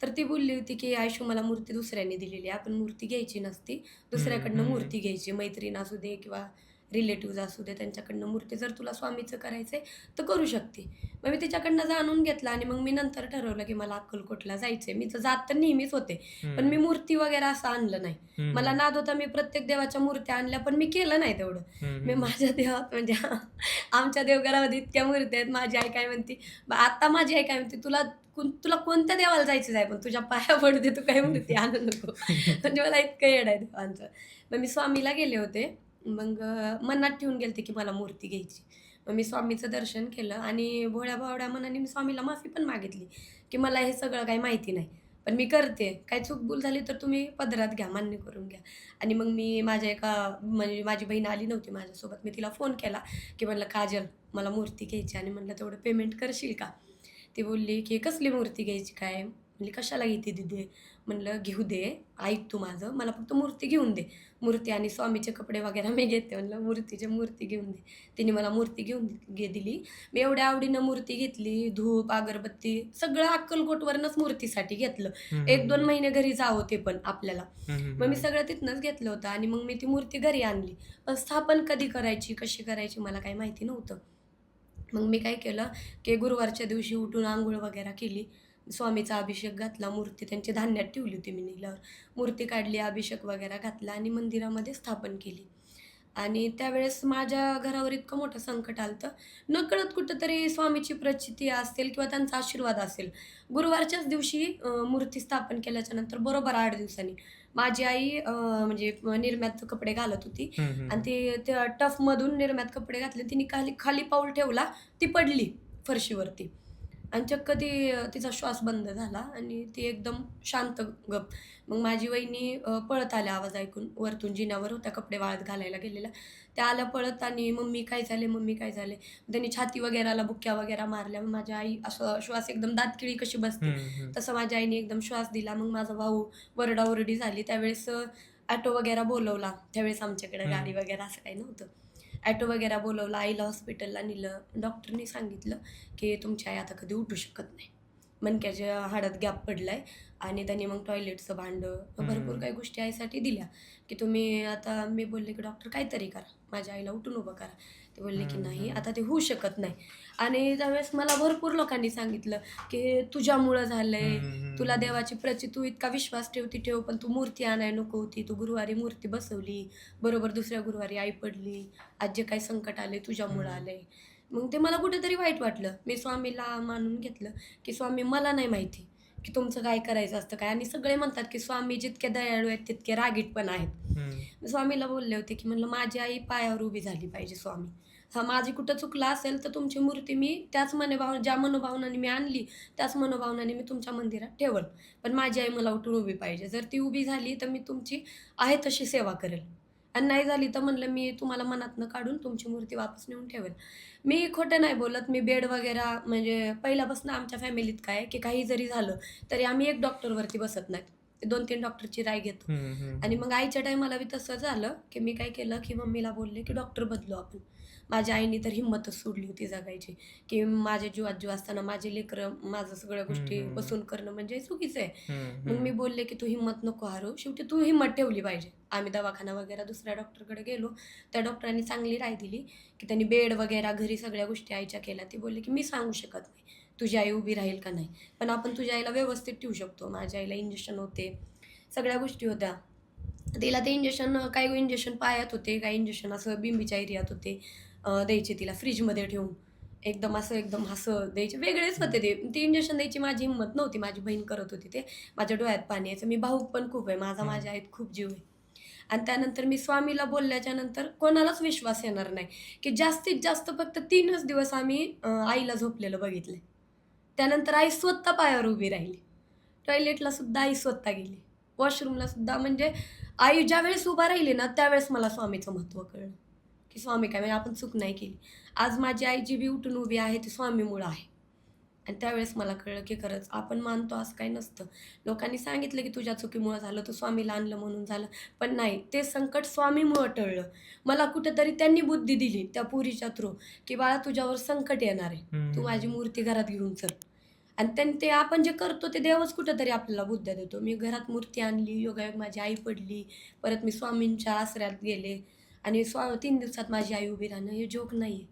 तर ती बोलली होती, की "आयशू मला मूर्ती दुसऱ्याने दिलेली आहे. आपण मूर्ती घ्यायची नसती. हं, दुसऱ्याकडनं हं. मूर्ती घ्यायची. मैत्रीण असू दे किंवा रिलेटिव्हज असू दे त्यांच्याकडनं मूर्ती जर तुला स्वामीचं करायचंय तर करू शकते." मग मी तिच्याकडनं जाणून घेतलं आणि मग मी नंतर ठरवलं, की मला अक्कलकोटला जायचंय. मी तर जात तर नेहमीच होते. पण मी हं. मूर्ती वगैरे असं आणलं नाही. हं, मला हं. नाद होता मी प्रत्येक देवाच्या मूर्त्या आणल्या, पण मी केलं नाही तेवढं. हं, मी हं, हं. माझ्या देवात म्हणजे आमच्या देवघरामध्ये इतक्या मूर्त्या आहेत. माझी आई काय म्हणते, आता माझी आई काय म्हणते, तुला कोणत्या देवाला जायचंच आहे, पण तुझ्या पाया पडते, तू काही मूर्ती आणू नको." म्हणजे मला इतकं येड आहे देवांचं. मग मी स्वामीला गेले होते. मग मनात ठेवून गेलते, की मला मूर्ती घ्यायची. मग मी स्वामीचं दर्शन केलं आणि भोळ्या-भावड्या मनाने मी स्वामीला माफी पण मागितली, की मला हे सगळं काही माहिती नाही. पण मी करते. काही चूक-भूल झाली तर तुम्ही पदरात घ्या, मान्य करून घ्या. आणि मग मी माझ्या एका म्हणजे माझी बहीण आली नव्हती माझ्यासोबत. मी तिला फोन केला, की म्हणलं, "काजल, मला मूर्ती घ्यायची आणि म्हणलं तेवढं पेमेंट करशील का?" ती बोलली, की "कसली मूर्ती घ्यायची काय?" म्हणली, "कशाला घेते दीदी?" म्हणलं, "घेऊ दे, ऐक तू माझं. मला फक्त मूर्ती घेऊन दे. मूर्ती आणि स्वामीचे कपडे वगैरे मी घेते." म्हणलं, मूर्ती घेऊन दे." तिने मला मूर्ती घेऊन दिली. मी एवढ्या आवडीनं मूर्ती घेतली. धूप, अगरबत्ती सगळं अक्कलकोटवरनंच मूर्तीसाठी घेतलं. हं, हं, 1-2 हं. महिने घरी जावं ते पण आपल्याला. हं, हं, मग मी हं. सगळं तिथनंच घेतलं होतं आणि मग मी ती मूर्ती घरी आणली. पण स्थापन कधी करायची, कशी करायची मला काही माहिती नव्हतं. मग मी काय केलं, की गुरुवारच्या दिवशी उठून अंघोळ वगैरे केली. स्वामीचा अभिषेक घातला. मूर्ती त्यांची धान्यात ठेवली होती मी नेल्यावर. मूर्ती काढली, अभिषेक वगैरे घातला आणि मंदिरामध्ये स्थापन केली. आणि त्यावेळेस माझ्या घरावर इतकं मोठं संकट आलं होतं. नकळत कुठेतरी स्वामीची प्रचिती असेल किंवा त्यांचा आशीर्वाद असेल. गुरुवारच्याच दिवशी मूर्ती स्थापन केल्याच्यानंतर बरोबर 8 दिवसांनी माझी आई म्हणजे निरम्यात कपडे घालत होती हं, हं, आणि हं. ती त्या टफमधून निरम्यात कपडे घातले. तिने खाली खाली पाऊल ठेवला, ती पडली फरशीवरती. आणि चक्क तिचा श्वास बंद झाला आणि ती एकदम शांत गप. मग माझी वहिनी पळत आल्या आवाज ऐकून. वरतून जिन्यावर होत्या कपडे वाळत घालायला गेलेल्या. त्या आल्या पळत आणि "मम्मी काय झाले? मम्मी काय झाले?" त्यांनी छाती वगैरेला बुक्क्या वगैरे मारल्या. मग माझी आई असं श्वास एकदम दातकिळी कशी बसते, हं, हं. तसं माझ्या आईने एकदम श्वास दिला. मग माझा भाऊ वरडावरडी झाली. त्यावेळेस ऑटो वगैरे बोलवला. त्यावेळेस आमच्याकडे गाडी हं. वगैरे असं काही नव्हतं. ऑटो वगैरे बोलवला. आईला हॉस्पिटलला नेलं. डॉक्टरनी सांगितलं, की "तुमची आई आता कधी उठू शकत नाही. मणक्याच्या हाडात गॅप पडलाय आणि त्यांनी मग टॉयलेटचं भांडं, भरपूर हं. काही गोष्टी आईसाठी दिल्या, की तुम्ही आता." मी बोलले, की "डॉक्टर काहीतरी करा. माझ्या आईला उठून उभं करा." ते बोलले, की हं, "नाही, हं. आता ते होऊ शकत नाही." आणि त्यावेळेस मला भरपूर लोकांनी सांगितलं, की "तुझ्यामुळं हं, झालंय. हं, तुला हं, हं. देवाची तू इतका विश्वास ठेवती ठेव, पण तू मूर्ती आणायला नको होती. तू गुरुवारी मूर्ती बसवली. बरोबर दुसऱ्या गुरुवारी आई पडली. आज जे काही संकट आले तुझ्यामुळं हं. आलंय." मग ते मला कुठेतरी वाईट वाटलं. मी स्वामीला मानून घेतलं, की "स्वामी मला नाही माहिती, की तुमचं काय करायचं असतं काय?" आणि सगळे म्हणतात, की स्वामी जितके दयाळू आहेत, तितके रागीट पण आहेत. हं. मी स्वामीला बोलले होते, की म्हणलं माझी आई पायावर उभी झाली पाहिजे स्वामी. हां, माझी कुठं चुकलं असेल तर तुमची मूर्ती मी त्याच ज्या मनोभावनाने मी आणली, त्याच मनोभावनाने मी तुमच्या मंदिरात ठेवल. पण माझी आई मला उठून उभी पाहिजे. जर ती उभी झाली तर मी तुमची आहे तशी सेवा करेल आणि नाही झाली तर म्हणलं मी तुम्हाला मनातनं काढून तुमची मूर्ती वापस नेऊन ठेवेल. मी खोटं नाही बोलत. मी बेड वगैरे म्हणजे पहिल्यापासून आमच्या फॅमिलीत काय आहे, की काही जरी झालं, तरी आम्ही एक डॉक्टरवरती बसत नाहीत. 2-3 डॉक्टरची राय घेतो. हं, हं, आणि हं. मग आईच्या टायमाला बी तसं झालं, की मी काय केलं, की मम्मीला बोलले, की डॉक्टर बदलू आपण. माझ्या आईने तर हिंमतच सोडली होती जगायची, की माझ्या जीवात जीव असताना माझी लेकरं, माझं सगळ्या हं, गोष्टी हं. बसून करणं म्हणजे चुकीचं आहे. हं, मग मी हं. बोलले, की "तू हिंमत नको हारू. शेवटी तू हिंमत ठेवली पाहिजे." आम्ही दवाखाना वगैरे दुसऱ्या डॉक्टरकडे गेलो. त्या डॉक्टरांनी चांगली राय दिली, की त्यांनी बेड वगैरे घरी सगळ्या गोष्टी आईच्या केल्या. ती बोलली, की "मी सांगू शकत नाही, तुझी आई उभी राहील का नाही. पण आपण तुझ्या आईला व्यवस्थित ठेवू शकतो." माझ्या आईला इंजेक्शन होते, सगळ्या गोष्टी होत्या. तिला ते काही इंजेक्शन पायात होते, काही इंजेक्शन असं बिंबीच्या एरियात होते. द्यायचे तिला फ्रिजमध्ये ठेवून. एकदम असं द्यायचे. वेगळेच होते हं. ते. ती इंजेक्शन द्यायची माझी हिंमत नव्हती. माझी बहीण करत होती ते. माझ्या डोळ्यात पाणी यायचं. मी भावूक पण खूप आहे. हं. माझ्या आईत खूप जीव आहे. आणि त्यानंतर मी स्वामीला बोलल्याच्या नंतर कोणालाच विश्वास येणार नाही, की जास्तीत जास्त फक्त 3च दिवस आम्ही आईला झोपलेलं बघितलंय. त्यानंतर आई स्वतः पायावर उभी राहिली. टॉयलेटला सुद्धा आई स्वतः गेली. वॉशरूमला सुद्धा म्हणजे आई ज्यावेळेस उभा राहिली ना, त्यावेळेस मला स्वामीचं महत्त्व कळलं, की स्वामी काय म्हणजे आपण चूक नाही केली. आज माझी आई जी बी उठून उभी आहे, ती स्वामीमुळं आहे. आणि त्यावेळेस मला कळलं की खरंच आपण मानतो असं काही नसतं. लोकांनी सांगितलं की तुझ्या चुकीमुळं झालं, तू स्वामीला आणलं म्हणून झालं. पण नाही, ते संकट स्वामीमुळं टळलं. मला कुठेतरी त्यांनी बुद्धी दिली त्या पोरीच्या थ्रू, की "बाळा तुझ्यावर संकट येणार आहे. तू माझी हं. मूर्ती घरात घेऊन चल." आणि ते आपण जे करतो ते देवच कुठेतरी आपल्याला बुद्ध्या देतो. मी घरात मूर्ती आणली, योगायोग माझी आई पडली. परत मी स्वामींच्या आश्रयात गेले आणि 3 दिवसात माझी आई उभी राहणं हे जोक नाहीये.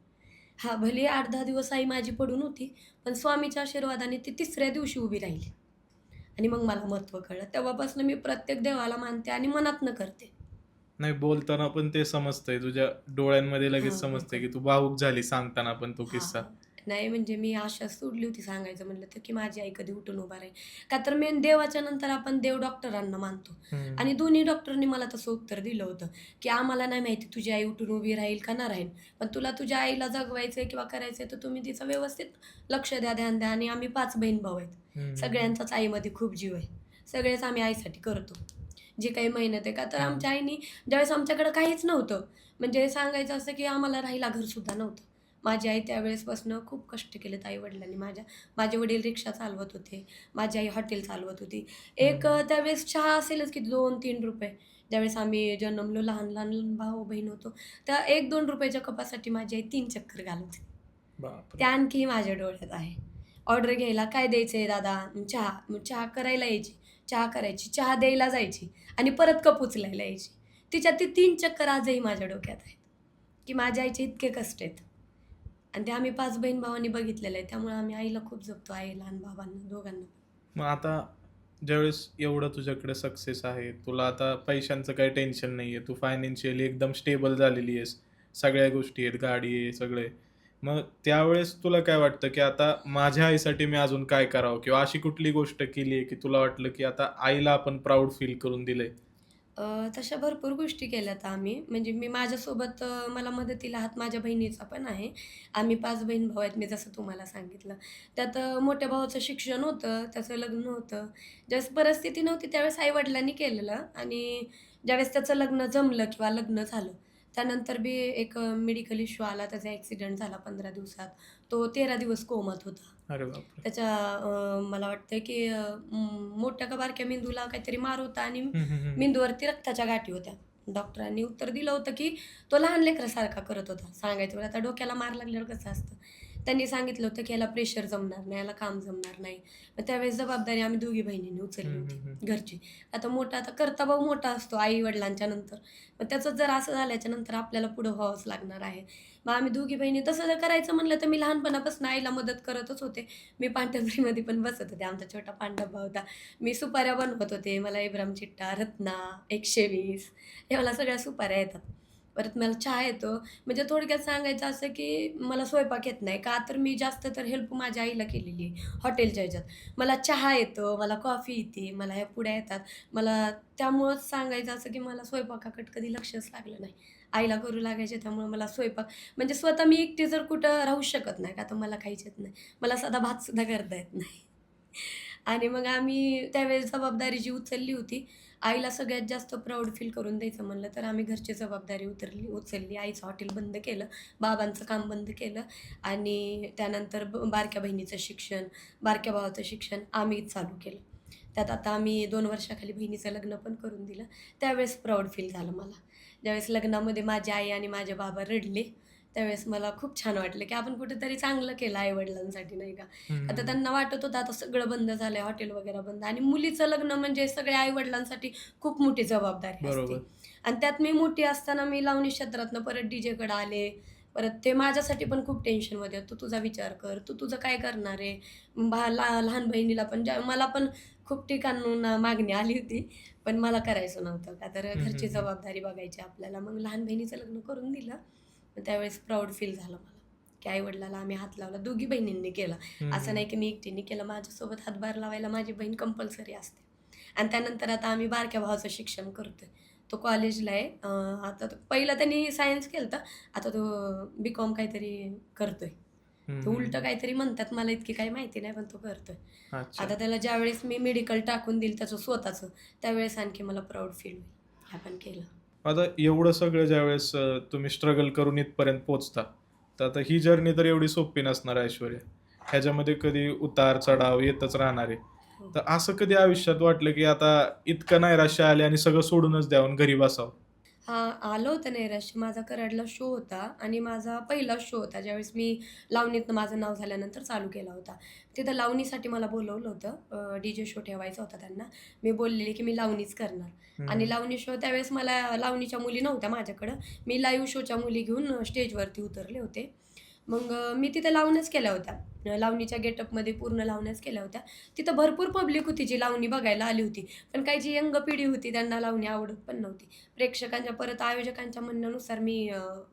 हां, भले 8-10 दिवस आई माझी पडून होती, पण स्वामीच्या आशीर्वादाने ती 3ऱ्या दिवशी उभी राहिली आणि मग मला महत्त्व कळलं. तेव्हापासून मी प्रत्येक देवाला मानते आणि मनातनं करते. नाही, बोलताना पण ते समजतंय. तुझ्या डोळ्यांमध्ये लगेच हां, हां, समजतंय, हां. की तू भावूक झाली सांगताना पण तो हां, किस्सा. हां. नाही म्हणजे मी आशा सोडली होती सांगायचं म्हणलं तर, की माझी आई कधी उठून उभा राहील. का तर मेन देवाच्या नंतर आपण देव डॉक्टरांना मानतो हं. आणि दोन्ही डॉक्टरांनी मला तसं उत्तर दिलं होतं, की "आम्हाला नाही माहिती तुझी आई उठून उभी राहील का नाही राहील. पण तुला तुझ्या आईला जगवायचंय किंवा करायचंय तर तुम्ही तिचं व्यवस्थित लक्ष द्या, ध्यान द्या." आणि आम्ही 5 बहीण-भाऊ आहेत. हं, हं, हं. सगळ्यांचाच आईमध्ये खूप जीव आहे. सगळेच आम्ही आईसाठी करतो. जी काही मेहनत आहे. का तर हं. आमच्या आईनी ज्यावेळेस आमच्याकडे काहीच नव्हतं, म्हणजे सांगायचं असं, की आम्हाला राहायला घरसुद्धा नव्हतं. माझी आई त्यावेळेसपासून खूप कष्ट केलेत आई-वडिलांनी माझ्या. माझे वडील रिक्षा चालवत होते. माझी आई हॉटेल चालवत होती. हं, हं. त्यावेळेस चहा असेलच की ₹2-3 ज्यावेळेस आम्ही जन्मलो, लहान-लहान भाऊ-बहीण होतो, त्या ₹1-2च्या कपासाठी माझी आई 3 चक्कर घालत होती. बापरे! त्या आणखी माझ्या डोळ्यात आहे. ऑर्डर घ्यायला, "काय द्यायचंय दादा?" चहा. मग चहा करायला यायची, चहा करायची, चहा द्यायला जायची आणि परत कप उचलायला यायची. तिच्या ती 3 चक्कर आजही माझ्या डोक्यात आहेत, की माझ्या आईचे इतके कष्ट आहेत. आणि ते आम्ही 5 बहीण-भावांनी बघितलेलं आहे. त्यामुळे आम्ही आईला खूप जपतो, आईला आणि बाबांना दोघांना. मग आता ज्यावेळेस एवढं तुझ्याकडे सक्सेस आहे, तुला आता पैशांचं काही टेन्शन नाहीये. तू फायनान्शियली एकदम स्टेबल झालेली आहेस. सगळ्या गोष्टी आहेत, गाडी आहे, सगळे. मग त्यावेळेस तुला काय वाटतं, की आता माझ्या आईसाठी मी अजून काय करावं? किंवा अशी कुठली गोष्ट केली आहे, की तुला वाटलं, की आता आईला आपण प्राउड फील करून दिलंय? तशा भरपूर गोष्टी केल्यात आम्ही. म्हणजे मी माझ्यासोबत मला मदतीला हात माझ्या बहिणीचा पण आहे. आम्ही 5 बहीण-भाऊ आहेत, मी जसं तुम्हाला सांगितलं. त्यात मोठ्या भावाचं शिक्षण होतं, त्याचं लग्न होतं. ज्यावेळेस परिस्थिती नव्हती त्यावेळेस आई-वडिलांनी केलेलं आणि ज्यावेळेस त्याचं लग्न जमलं किंवा लग्न झालं, त्यानंतर बी एक मेडिकल इश्यू आला. त्याचा ॲक्सिडेंट झाला 15 दिवसात. तो 13 दिवस कोमात होता. अरे बापरे! त्याच्या मला वाटतं की मोठ्या का बारक्या मेंदूला काहीतरी मार होता आणि हं, हं, हं. मेंदूवरती रक्ताच्या गाठी होत्या. डॉक्टरांनी उत्तर दिलं होतं की तो लहान लेकरासारखा करत होता. सांगायचं म्हणजे आता डोक्याला मार लागल्यावर कसं असतं. त्यांनी सांगितलं होतं की याला प्रेशर जमणार नाही, याला काम जमणार नाही. मग त्यावेळेस जबाबदारी आम्ही दोघी बहिणींनी उचलली हं, होती हं, हं. घरची. आता मोठा आता कर्ता भाऊ मोठा असतो आई-वडिलांच्या नंतर. मग त्याचं जर असं झाल्याच्या नंतर आपल्याला पुढं व्हावंच लागणार आहे. मग आम्ही दोघी बहिणी तसं जर करायचं म्हणलं तर मी लहानपणापासून आईला मदत करतच होते. मी पानटपरीमध्ये पण बसत होते. आमचा छोटा पांडव होता. मी सुपाऱ्या बनवत होते. मला इब्राम चिट्टा, रत्ना, 120 हे मला सगळ्या सुपाऱ्या येतात. परत मला चहा येतो. म्हणजे थोडक्यात सांगायचं असं, की मला स्वयंपाक येत नाही. का तर मी जास्त तर हेल्प माझ्या आईला केलेली आहे हॉटेलच्या ह्याच्यात. मला चहा येतो, मला कॉफी येते, मला ह्या पुड्या येतात. मला त्यामुळंच सांगायचं असं, की मला स्वयंपाकाकडे कधी लक्षच लागलं नाही. आईला करू लागायचे त्यामुळे मला स्वयंपाक म्हणजे स्वतः मी एकटी जर कुठं राहूच शकत नाही, का तर मला काहीच येत नाही. मला साधा भातसुद्धा करता येत नाही. आणि मग आम्ही त्यावेळेस जबाबदारी जी उचलली होती, आईला सगळ्यात जास्त प्राउड फील करून द्यायचं म्हणलं, तर आम्ही घरची जबाबदारी उचलली. आईचं हॉटेल बंद केलं, बाबांचं काम बंद केलं आणि त्यानंतर बारक्या बहिणीचं शिक्षण, बारक्या भावाचं शिक्षण आम्हीच चालू केलं. त्यात आता आम्ही 2 वर्षाखाली बहिणीचं लग्न पण करून दिलं. त्यावेळेस प्राउड फील झालं मला. ज्यावेळेस लग्नामध्ये माझी आई आणि माझे बाबा रडले, त्यावेळेस मला खूप छान वाटलं, की आपण कुठेतरी चांगलं केलं आई-वडिलांसाठी नाही का. हं, हं, आता हं. त्यांना वाटत होतं आता सगळं बंद झालंय, हॉटेल वगैरे बंद आणि मुलीचं लग्न म्हणजे सगळ्या आई-वडिलांसाठी खूप मोठी जबाबदारी असते. बरोबर. आणि त्यात मी मोठी असताना मी लावणी क्षेत्रातनं परत डीजेकडे आले. परत ते माझ्यासाठी पण खूप टेन्शनमध्ये "तू तुझा विचार कर, तू तुझं काय करणार आहे?" लहान बहिणीला पण मला पण खूप ठिकाणून मागणी आली होती, पण मला करायचं नव्हतं. का तर हं, घरची हं, हं. जबाबदारी बघायची आपल्याला. मग लहान बहिणीचं लग्न करून दिलं. मग त्यावेळेस प्राउड फील झालं मला, की आई-वडिलाला आम्ही हात लावला. दोघी बहिणींनी केला. हं, असं हं. नाही की मी एकटीने केलं. माझ्यासोबत हातभार लावायला माझी बहीण कंपल्सरी असते. आणि त्यानंतर आता आम्ही बारक्या भावाचं शिक्षण करतोय. तो कॉलेजला आहे. आता पहिलं त्यांनी सायन्स केलं आता तो बी-कॉम काहीतरी करतोय. हं, तो हं, उलटं हं. काहीतरी म्हणतात मला इतकी काही माहिती नाही, पण तो करतोय. अच्छा. आता त्याला ज्यावेळेस मी मेडिकल टाकून देईल त्याचं स्वतःचं, त्यावेळेस आणखी मला प्राउड फील होईल. हे आपण केलं. आता एवढं सगळं ज्यावेळेस तुम्ही स्ट्रगल करून इथपर्यंत पोहोचता, तर आता ही जर्नी तर एवढी सोपी नसणार आहे ऐश्वर्या. ह्याच्यामध्ये कधी उतार चढाव येतच राहणार आहे. हो. तर असं कधी आयुष्यात वाटलं की आता इतकं नैराश्य आले आणि सगळं सोडूनच द्यावं आणि घरी बसावं? हां, आलं होतं नैराश्य. माझा कराडला शो होता आणि माझा पहिलाच शो होता. ज्यावेळेस मी लावणीतनं माझं नाव झाल्यानंतर चालू केला होता. तिथं लावणीसाठी मला बोलवलं होतं. डी-जे शो ठेवायचा होता त्यांना. मी बोललेली की मी लावणीच करणार आणि हं. लावणी शो त्यावेळेस मला लावणीच्या मुली नव्हत्या माझ्याकडं. मी लाईव्ह शोच्या मुली घेऊन स्टेजवरती उतरले होते. मग मी तिथे लावण्याच केल्या होत्या. लावणीच्या गेटअपमध्ये पूर्ण लावण्याच केल्या होत्या. तिथं भरपूर पब्लिक होती जी लावणी बघायला आली होती. पण काही जी यंग पिढी होती त्यांना लावणी आवडत पण नव्हती. प्रेक्षकांच्या परत आयोजकांच्या म्हणण्यानुसार मी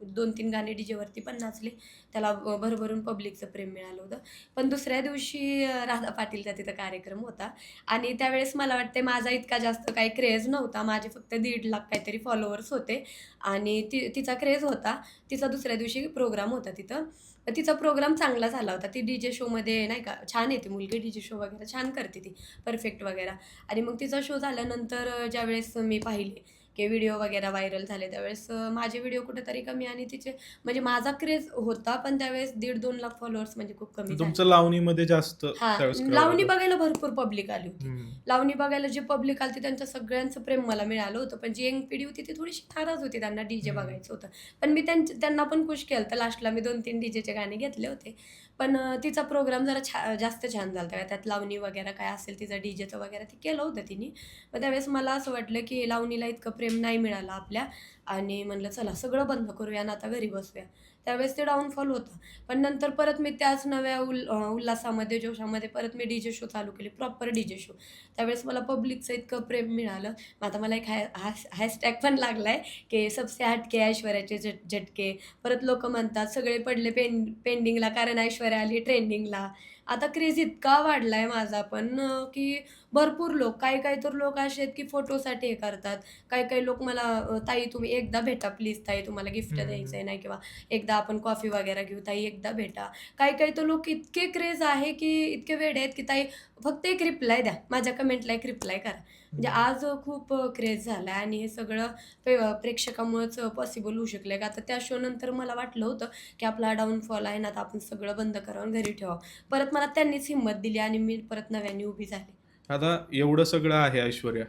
2-3 गाणे डीजेवरती पण नाचले. त्याला भरभरून पब्लिकचं प्रेम मिळालं होतं. पण दुसऱ्या दिवशी राधा पाटीलचा तिथं कार्यक्रम होता आणि त्यावेळेस मला वाटते माझा इतका जास्त काही क्रेज नव्हता. माझे फक्त 1.5 लाख काहीतरी फॉलोअर्स होते आणि तिचा क्रेज होता. तिचा दुसऱ्या दिवशी प्रोग्राम होता तिथं. तर तिचा प्रोग्राम चांगला झाला होता. ती डी-जे शोमध्ये नाही का छान आहे ती मुलगी डी-जे शो वगैरे छान करते ती, परफेक्ट वगैरे. आणि मग तिचा शो झाल्यानंतर ज्यावेळेस मी पाहिले, की व्हिडिओ वगैरे व्हायरल झाले, त्यावेळेस माझे व्हिडिओ कुठेतरी कमी आणि तिचे म्हणजे माझा क्रेज होता, पण त्यावेळेस 1.5-2 लाख फॉलोअर्स म्हणजे खूप कमी झाले. तुमचं लावणीमध्ये जास्त त्यावेळेस हां, क्राउड लावणी होतं. बघायला भरपूर पब्लिक आली होती. हं. लावणी बघायला जी पब्लिक आली होती त्यांच्या सगळ्यांचं प्रेम मला मिळालं होतं. पण जी यंग पिढी होती ती थोडीशी नाराज होती. त्यांना डी-जे हं. बघायचं होतं. पण मी त्यांना पण खुश केलं. तर लास्टला मी 2-3 डी-जेचे गाणे घेतले होते. पण तिचा प्रोग्राम जरा जास्त छान झाला होता. त्यात लावणी वगैरे काय असेल तिचं डी-जेचं वगैरे ते केलं होतं तिने. मग त्यावेळेस मला असं वाटलं, की लावणीला इतकं प्रेम नाही मिळालं आपल्या आणि म्हणलं चला सगळं बंद करूया आणि आता घरी बसूया. त्यावेळेस ते डाउनफॉल होतं. पण नंतर परत मी त्याच नव्या उल्हासामध्ये, जोशामध्ये परत मी डी-जे शो चालू केले, प्रॉपर डी-जे शो. त्यावेळेस मला पब्लिकचं इतकं प्रेम मिळालं. मग आता मला एक हॅशटॅग पण लागलाय, की सबसे हटके ऐश्वर्याचे झटके. परत लोकं म्हणतात सगळे पडले पेंडिंगला कारण ऐश्वर्या आली ट्रेंडिंगला. आता क्रेज इतका वाढलाय माझा पण की भरपूर लोक काही-काही तर लोक असे आहेत, की फोटोसाठी हे करतात. काही-काही लोक मला "ताई तुम्ही एकदा भेटा प्लीज ताई, तुम्हाला गिफ्ट हं. द्यायचंय नाही किंवा एकदा आपण कॉफी वगैरे घेऊ ताई, एकदा भेटा." काही-काही तर लोक इतके क्रेज आहे, की इतके वेडे आहेत, की ताई फक्त एक रिप्लाय द्या. माझ्या कमेंटला एक रिप्लाय करा. म्हणजे हं. आज खूप क्रेज झालाय आणि हे सगळं प्रेक्षकामुळेच पॉसिबल होऊ शकलंय. का तर त्या शोनंतर मला वाटलं होतं, की आपला डाउनफॉल आहे ना, आता आपण सगळं बंद करावं आणि घरी ठेवावं. परत मला त्यांनीच हिंमत दिली आणि मी परत नव्याने उभी झाले. आता एवढं सगळं आहे ऐश्वर्या,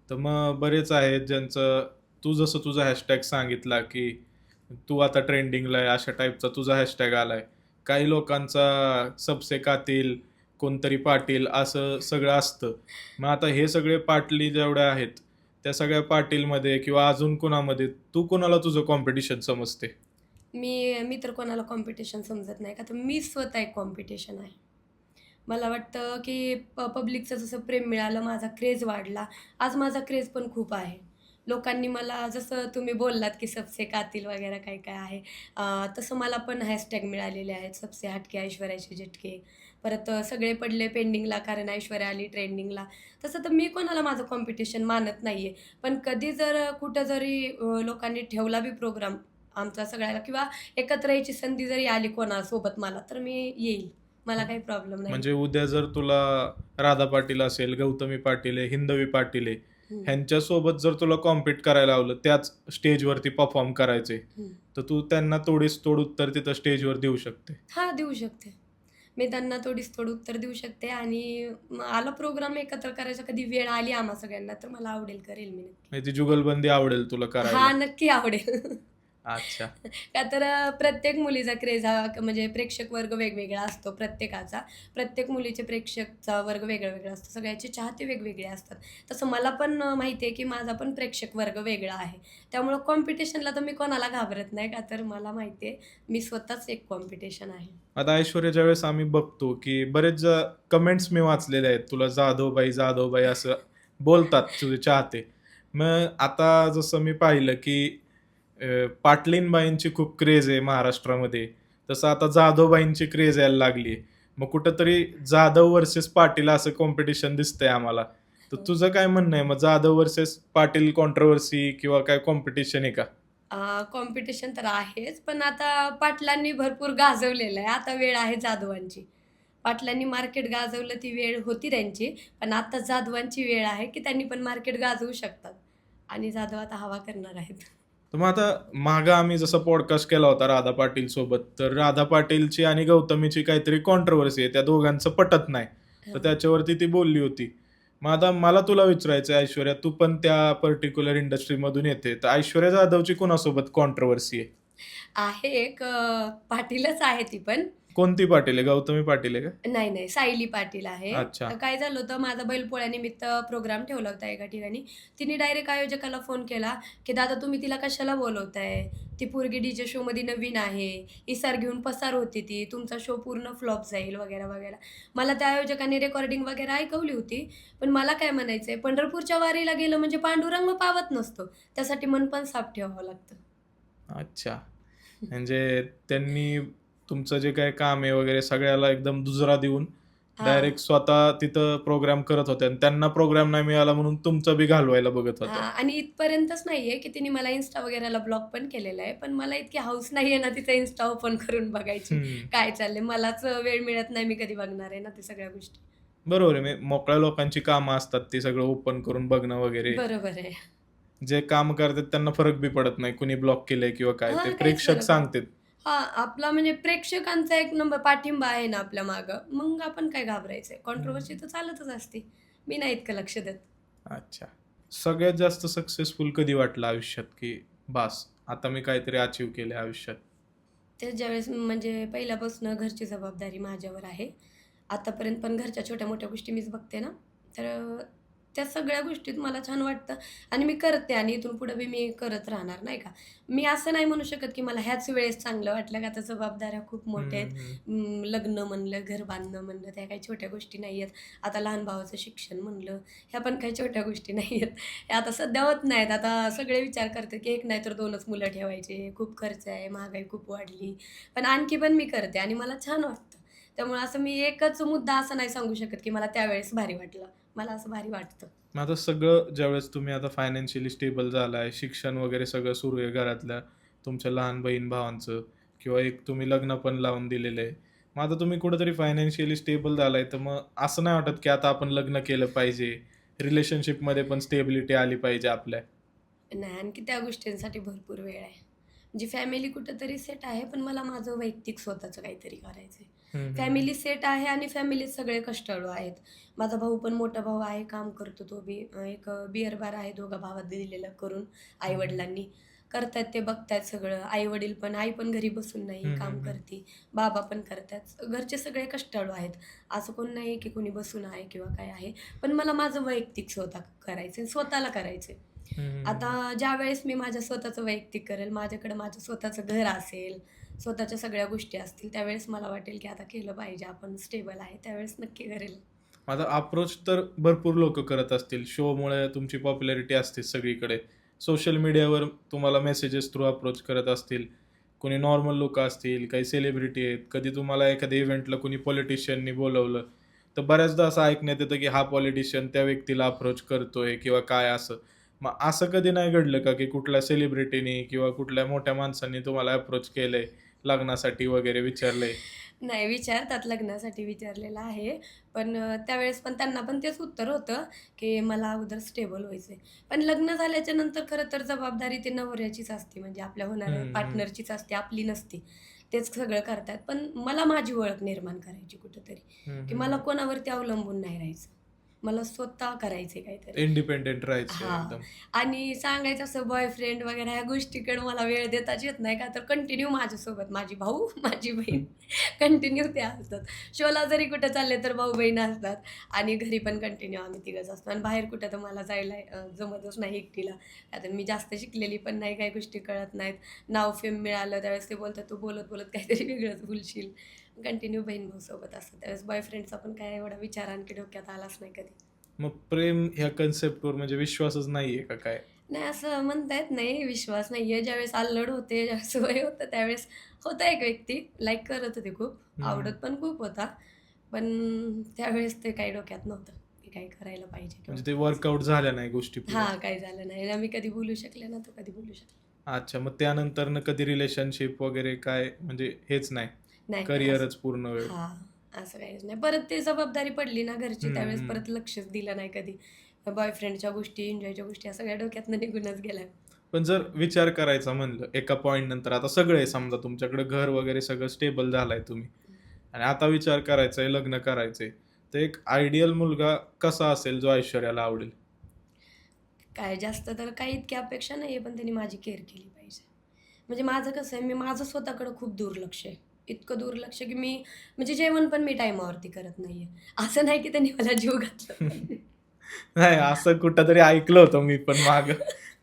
तर मग बरेच आहेत ज्यांचं तू जसं तुझा हॅशटॅग सांगितला, की तू आता ट्रेंडिंगला आहे अशा टाईपचा तुझा हॅशटॅग आलाय. काही लोकांचा सबसे कातिल, कोणतरी पाटील असं सगळं असतं. मग आता हे सगळे पाटली जेवढे आहेत, त्या सगळ्या पाटीलमध्ये किंवा अजून कोणामध्ये तू कोणाला तुझं कॉम्पिटिशन समजते? मी तर कोणाला कॉम्पिटिशन समजत नाही. का तर मी स्वतः एक कॉम्पिटिशन आहे. मला वाटतं, की पब्लिकचं जसं प्रेम मिळालं, माझा क्रेज वाढला. आज माझा क्रेज पण खूप आहे. लोकांनी मला जसं तुम्ही बोललात, की सबसे कातिल वगैरे काय-काय आहे. तसं मला पण हॅशटॅग मिळालेले आहेत. सबसे हटके ऐश्वर्याचे झटके. परत सगळे पडले पेंडिंगला कारण ऐश्वर्या आली ट्रेंडिंगला. तसं तर मी कोणाला माझं कॉम्पिटिशन मानत नाहीये. पण कधी जर कुठं जरी लोकांनी ठेवला बी प्रोग्राम आमचा सगळ्याला किंवा एकत्र यायची संधी जरी आली कोणासोबत मला, तर मी येईल. मला काही प्रॉब्लेम नाही. म्हणजे उद्या जर तुला राधा पाटील असेल, गौतमी पाटील आहे, हिंदवी पाटील आहे, हं, ह्यांच्यासोबत जर तुला कॉम्पीट करायला लावलं, त्याच स्टेजवरती परफॉर्म करायचे, हं. तर तू त्यांना तोडीस तोड उत्तर तिथं स्टेजवर देऊ शकते. हां, देऊ शकते. मी त्यांना तोडीस तोड उत्तर देऊ शकते आणि आला प्रोग्राम एकत्र करायचा कधी वेळ आली आम्हा सगळ्यांना, तर मला आवडेल, करेल मी नक्की. म्हणजे ती जुगलबंदी आवडेल तुला करायला. हां, नक्की आवडेल. अच्छा. का तर प्रत्येक मुलीचा क्रेज हा म्हणजे प्रेक्षक वर्ग वेगवेगळा असतो प्रत्येकाचा. प्रत्येक मुलीचे प्रेक्षकचा वर्ग वेगळा-वेगळा असतो. सगळ्याचे चाहते वेगवेगळे असतात. तसं मला पण माहिती आहे, की माझा पण प्रेक्षक वर्ग वेगळा आहे. त्यामुळं कॉम्पिटिशनला तर मी कोणाला घाबरत नाही. का तर मला माहिती आहे, मी स्वतःच एक कॉम्पिटिशन आहे. आता ऐश्वर्या ज्यावेळेस आम्ही बघतो, की बरेच कमेंट्स मी वाचलेले आहेत. तुला जाधवबाई, जाधवबाई असं बोलतात तुझे चाहते. मग आता जसं मी पाहिलं, की पाटलीनबाईंची खूप क्रेज आहे महाराष्ट्रामध्ये. तसं आता जाधवबाईंची क्रेज यायला लागली मग कुठेतरी जाधव व्हर्सेस पाटील असं कॉम्पिटिशन दिसतंय आम्हाला. तर हो. तुझं काय म्हणणं आहे मग जाधव व्हर्सेस पाटील कॉन्ट्रोव्हर्सी किंवा काय कॉम्पिटिशन आहे का? कॉम्पिटिशन तर आहेच, पण आता पाटलांनी भरपूर गाजवलेलं आहे. आता वेळ आहे जाधवांची. पाटलांनी मार्केट गाजवलं ती वेळ होती त्यांची, पण आता जाधवांची वेळ आहे, की त्यांनी पण मार्केट गाजवू शकतात आणि जाधव आता हवा करणार आहेत. तर मग आता मागं आम्ही जसा पॉडकास्ट केला होता राधा पाटील सोबत, तर राधा पाटीलची आणि गौतमीची काहीतरी कॉन्ट्रोव्हर्सी आहे. त्या दोघांचं पटत नाही. तर हां. त्याच्यावरती ती बोलली होती. मग आता मला तुला विचारायचं आहे ऐश्वर्या, तू पण त्या पर्टिक्युलर इंडस्ट्रीमधून येते. तर ऐश्वर्या जाधवची कोणासोबत कॉन्ट्रोव्हर्सी आहे? आहे एक पाटीलच आहे ती पण. कोणती पाटील आहे? गौतमी पाटील आहे का? नाही, नाही. सायली पाटील आहे. अच्छा. काय झालं होतं, माझा बैलपोळ्यानिमित्त प्रोग्राम ठेवला होता एका ठिकाणी. तिने डायरेक्ट आयोजकाला फोन केला, की "दादा तुम्ही तिला कशाला बोलवताय? ती पोरगी डीजे शोमध्ये नवीन आहे. इसार घेऊन पसार होती ती. तुमचा शो पूर्ण फ्लॉप जाईल" वगैरे, वगैरे. मला त्या आयोजकांनी रेकॉर्डिंग वगैरे ऐकवली होती. पण मला काय म्हणायचंय, पंढरपूरच्या वारीला गेलं म्हणजे पांडुरंग पावत नसतो. त्यासाठी मन पण साफ ठेवावं लागतं. अच्छा. म्हणजे त्यांनी तुमचं जे काही काम आहे वगैरे सगळ्याला एकदम दुजरा देऊन हां. डायरेक्ट स्वतः तिथं प्रोग्राम करत होते आणि त्यांना प्रोग्राम नाही मिळाला म्हणून तुमचं बी घालवायला बघत होत्या. हां आणि इथपर्यंतच नाहीये, की तिने मला Insta वगैरेला ब्लॉक पण केलेलं आहे. पण मला इतकी हौस नाहीये ना तिचं Insta ओपन करून बघायची. हं. काय चाललंय? मलाच वेळ मिळत नाही. मी कधी बघणार आहे ना ते सगळ्या गोष्टी. बरोबर आहे. म्हणजे मोकळ्या लोकांची कामं असतात ती सगळं ओपन करून बघणं वगैरे. बरोबर आहे. जे काम करतात त्यांना फरक बी पडत नाही. कुणी ब्लॉक केलंय किंवा काय. ते हां, काहीच प्रेक्षक फरक नाही. सांगतात. हां, आपला म्हणजे प्रेक्षकांचा एक नंबर पाठिंबा आहे ना आपल्या मागं, मग आपण काय घाबरायचंय? कॉन्ट्रोव्हर्सी हं. तर चालतच असते. मी नाही इतकं लक्ष देत. अच्छा. सगळ्यात जास्त सक्सेसफुल कधी वाटलं आयुष्यात, की बास आता मी काहीतरी अचीव्ह केलंय आयुष्यात? ते ज्यावेळेस म्हणजे पहिल्यापासून घरची जबाबदारी माझ्यावर आहे. आतापर्यंत पण घरच्या छोट्या-मोठ्या गोष्टी मीच बघते ना, तर त्या सगळ्या गोष्टीत मला छान वाटतं आणि मी करते आणि इथून पुढे बी मी करत राहणार, नाही का. मी असं नाही म्हणू शकत, की मला ह्याच वेळेस चांगलं वाटलं, का आता जबाबदाऱ्या खूप मोठ्या हं, आहेत. हं. लग्न म्हणलं, घर बांधणं म्हणलं, त्या काही छोट्या गोष्टी नाही आहेत. आता लहान भावाचं शिक्षण म्हणलं, ह्या पण काही छोट्या गोष्टी नाही आहेत. हे आता सध्या होत नाहीत. आता सगळे विचार करतात, की 1 नाही तर 2च मुलं ठेवायचे. खूप खर्च आहे, महागाई खूप वाढली. पण आणखी पण मी करते आणि मला छान वाटतं. त्यामुळे असं मी एकच मुद्दा असा नाही सांगू शकत, की मला त्यावेळेस भारी वाटलं. मला असं भारी वाटतं. मग आता सगळं ज्यावेळेस तुम्ही आता फायनान्शियली स्टेबल झालाय, शिक्षण वगैरे सगळं सुरू आहे घरातल्या तुमच्या लहान बहीण-भावांचं किंवा एक तुम्ही लग्न पण लावून दिलेलं आहे. मग आता तुम्ही कुठेतरी फायनान्शियली स्टेबल झालाय, तर मग असं नाही वाटत, की आता आपण लग्न केलं पाहिजे, रिलेशनशिपमध्ये पण स्टेबिलिटी आली पाहिजे आपल्या? नाही, आणखी त्या गोष्टींसाठी भरपूर वेळ आहे. म्हणजे फॅमिली कुठेतरी सेट आहे, पण मला माझं वैयक्तिक स्वतःचं काहीतरी करायचंय. हं, हं, हं. फॅमिली सेट आहे आणि फॅमिलीत सगळे कष्टाळू आहेत. माझा भाऊ पण मोठा भाऊ आहे, काम करतो तो बी. एक बिअर बार आहे दोघा भावात दिलेलं करून हं, हं. आई-वडिलांनी. करतायत ते बघतायत सगळं. आई-वडील पण आई पण घरी बसून नाही, हं, काम हं, हं. करते. बाबा पण करतात. घरचे सगळे कष्टाळू आहेत. असं कोण नाही की कोणी बसून आहे किंवा काय आहे. पण मला माझं वैयक्तिक स्वतः करायचंय, स्वतःला करायचंय. हं, हं, आता हं. ज्यावेळेस मी माझ्या स्वतःचं वैयक्तिक करेल, माझ्याकडे माझं स्वतःचं घर असेल, स्वतःच्या सगळ्या गोष्टी असतील, त्यावेळेस मला वाटेल की आता केलं पाहिजे, आपण स्टेबल आहे, त्यावेळेस नक्की करेल. आता अप्रोच तर भरपूर लोकं करत असतील. शोमुळे तुमची पॉप्युलॅरिटी असते सगळीकडे. सोशल मीडियावर तुम्हाला मेसेजेस थ्रू अप्रोच करत असतील. कोणी नॉर्मल लोकं असतील, काही सेलिब्रिटी आहेत. कधी तुम्हाला एखाद्या इव्हेंटला कोणी पॉलिटिशियननी बोलावलं, तर बऱ्याचदा असं ऐकण्यात येतं, की हा पॉलिटिशियन त्या व्यक्तीला अप्रोच करतोय किंवा काय असं. मग असं कधी नाही घडलं का, की कुठल्या सेलिब्रिटीनी किंवा कुठल्या मोठ्या माणसांनी तुम्हाला अप्रोच केलंय, लग्नासाठी वगैरे विचारलंय? नाही विचारतात, लग्नासाठी विचारलेलं आहे. पण त्यावेळेस पण त्यांना पण तेच उत्तर होतं, की मला अगोदर स्टेबल व्हायचंय. पण लग्न झाल्याच्या नंतर खरं तर जबाबदारी ती नवऱ्याचीच असते, म्हणजे आपल्या होणाऱ्या हं, हं. पार्टनरचीच असते, आपली नसते. तेच सगळं करतात. पण मला माझी ओळख निर्माण करायची कुठेतरी, हं, की हं, मला हं. कोणावरती अवलंबून नाही राहायचं. मला स्वतः करायचंय काहीतरी. इंडिपेंडेंट राहायचंय हां. एकदम. आणि सांगायचं असं बॉयफ्रेंड वगैरे ह्या गोष्टीकडे मला वेळ देताच येत नाही का, तर कंटिन्यू माझ्यासोबत माझी भाऊ, माझी बहीण कंटिन्यू ते असतात. शोला जरी कुठे चालले तर भाऊ-बहीण असतात आणि घरी पण कंटिन्यू आम्ही तिघंच असतो आणि बाहेर कुठं तर मला जायला जमतच नाही एकटीला. आता मी जास्त शिकलेली पण नाही, काही गोष्टी कळत नाहीत. नाव फेम मिळालं त्यावेळेस ते बोलतात, "तू बोलत-बोलत काहीतरी वेगळंच बोलशील." कंटिन्यू बहीण-भाऊ सोबत असतात. त्यावेळेस बॉयफ्रेंडचा पण काय एवढा विचार आणखी डोक्यात आलाच नाही कधी. मग प्रेम ह्या कन्सेप्टवर म्हणजे विश्वासच नाहीये का काय? नाही असं म्हणता येत नाही, विश्वास नाहीये. ज्यावेळेस अल्लड होते, ज्यावेळेस वय होतं, त्यावेळेस होता एक व्यक्ती, लाईक करत होते खूप, हं. आवडत पण खूप होता. पण त्यावेळेस ते काही डोक्यात नव्हतं, की काही करायला पाहिजे किंवा म्हणजे ते काय असं. वर्कआउट झाल्या नाही गोष्टी पुढं. हां, काही झालं नाही. ना मी कधी बोलू शकले, ना तो कधी बोलू शकला. अच्छा, मग त्यानंतरनं कधी रिलेशनशिप वगैरे काय म्हणजे हेच नाही. नाही, नाही असं. करिअरच पूर्ण वेळ. हां, असं काहीच नाही. परत ते जबाबदारी पडली ना घरची, हं, त्यावेळेस हं. परत लक्षच दिलं नाही कधी. बॉयफ्रेंडच्या गोष्टी, एन्जॉयच्या गोष्टी, या सगळ्या डोक्यातनं निघूनच गेल्या. पण जर विचार करायचा म्हणलं एका पॉइंट नंतर, आता सगळं आहे समजा तुमच्याकडे घर वगैरे सगळं स्टेबल झालाय तुम्ही, आणि आता विचार करायचा आहे, लग्न करायचंय, तर एक आयडियल मुलगा कसा असेल जो ऐश्वर्याला आवडेल? काय जास्त तर काही इतकी अपेक्षा नाहीये, पण त्यांनी माझी केअर केली पाहिजे. म्हणजे माझं कसं आहे, मी माझं स्वतःकडं खूप दुर्लक्ष आहे. इतकं दुर्लक्ष की मी म्हणजे जेवण पण मी टाईमावरती करत नाहीये. असं नाही की त्यांनी मला जीव घातला पाहिजे. नाही, असं कुठेतरी ऐकलं होतं मी पण मागं,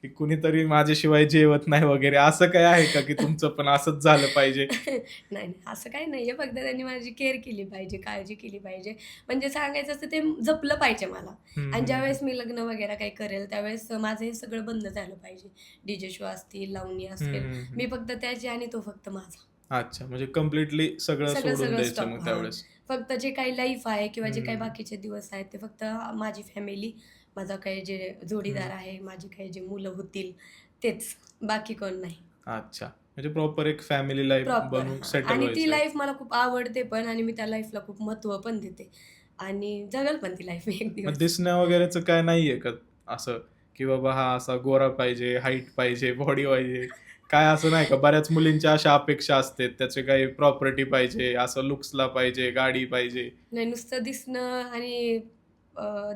की कुणीतरी माझ्याशिवाय जेवत नाही वगैरे. असं काय आहे का, की तुमचं पण असंच झालं पाहिजे? नाही, नाही, असं काही नाहीये. फक्त त्यांनी माझी केअर केली पाहिजे, काळजी केली पाहिजे. म्हणजे सांगायचं असतं ते जपलं पाहिजे मला. हं, आणि हं, हं. ज्यावेळेस मी लग्न वगैरे काही करेल, त्यावेळेस माझं हे सगळं बंद झालं पाहिजे. डीजे शो असतील, लावणी हं, असेल. हं, हं. मी फक्त त्याची आणि तो फक्त माझा. अच्छा, म्हणजे कंप्लीटली सगळं सगळं, सोडून सगळं द्यायचं स्टॉप. मग हां. त्यावेळेस. फक्त जे काही लाईफ आहे किंवा जे काही हं, बाकीचे दिवस आहेत, ते फक्त माझी फॅमिली, माझा काही जे जोडीदार हं. आहे, माझी काही जे मुलं होतील तेच. बाकी कोण नाही. अच्छा. म्हणजे प्रॉपर एक फॅमिली लाईफ प्रॉपर बनवून हां. सेटल आणि ती व्हायचंय. लाईफ मला खूप आवडते पण आणि मी त्या लाईफला खूप महत्त्व पण देते. आणि जगेल पण ती लाईफ मी एक मग दिवस. दिसण्या वगैरेचं काय नाहीये का असं, की बाबा हा असा गोरा पाहिजे, हाईट पाहिजे, बॉडी पाहिजे, काय असं नाही का? बऱ्याच मुलींच्या अशा अपेक्षा असतात, त्याचे काही प्रॉपर्टी पाहिजे, असं लुक्सला पाहिजे, गाडी पाहिजे. नाही नुसतं दिसणं आणि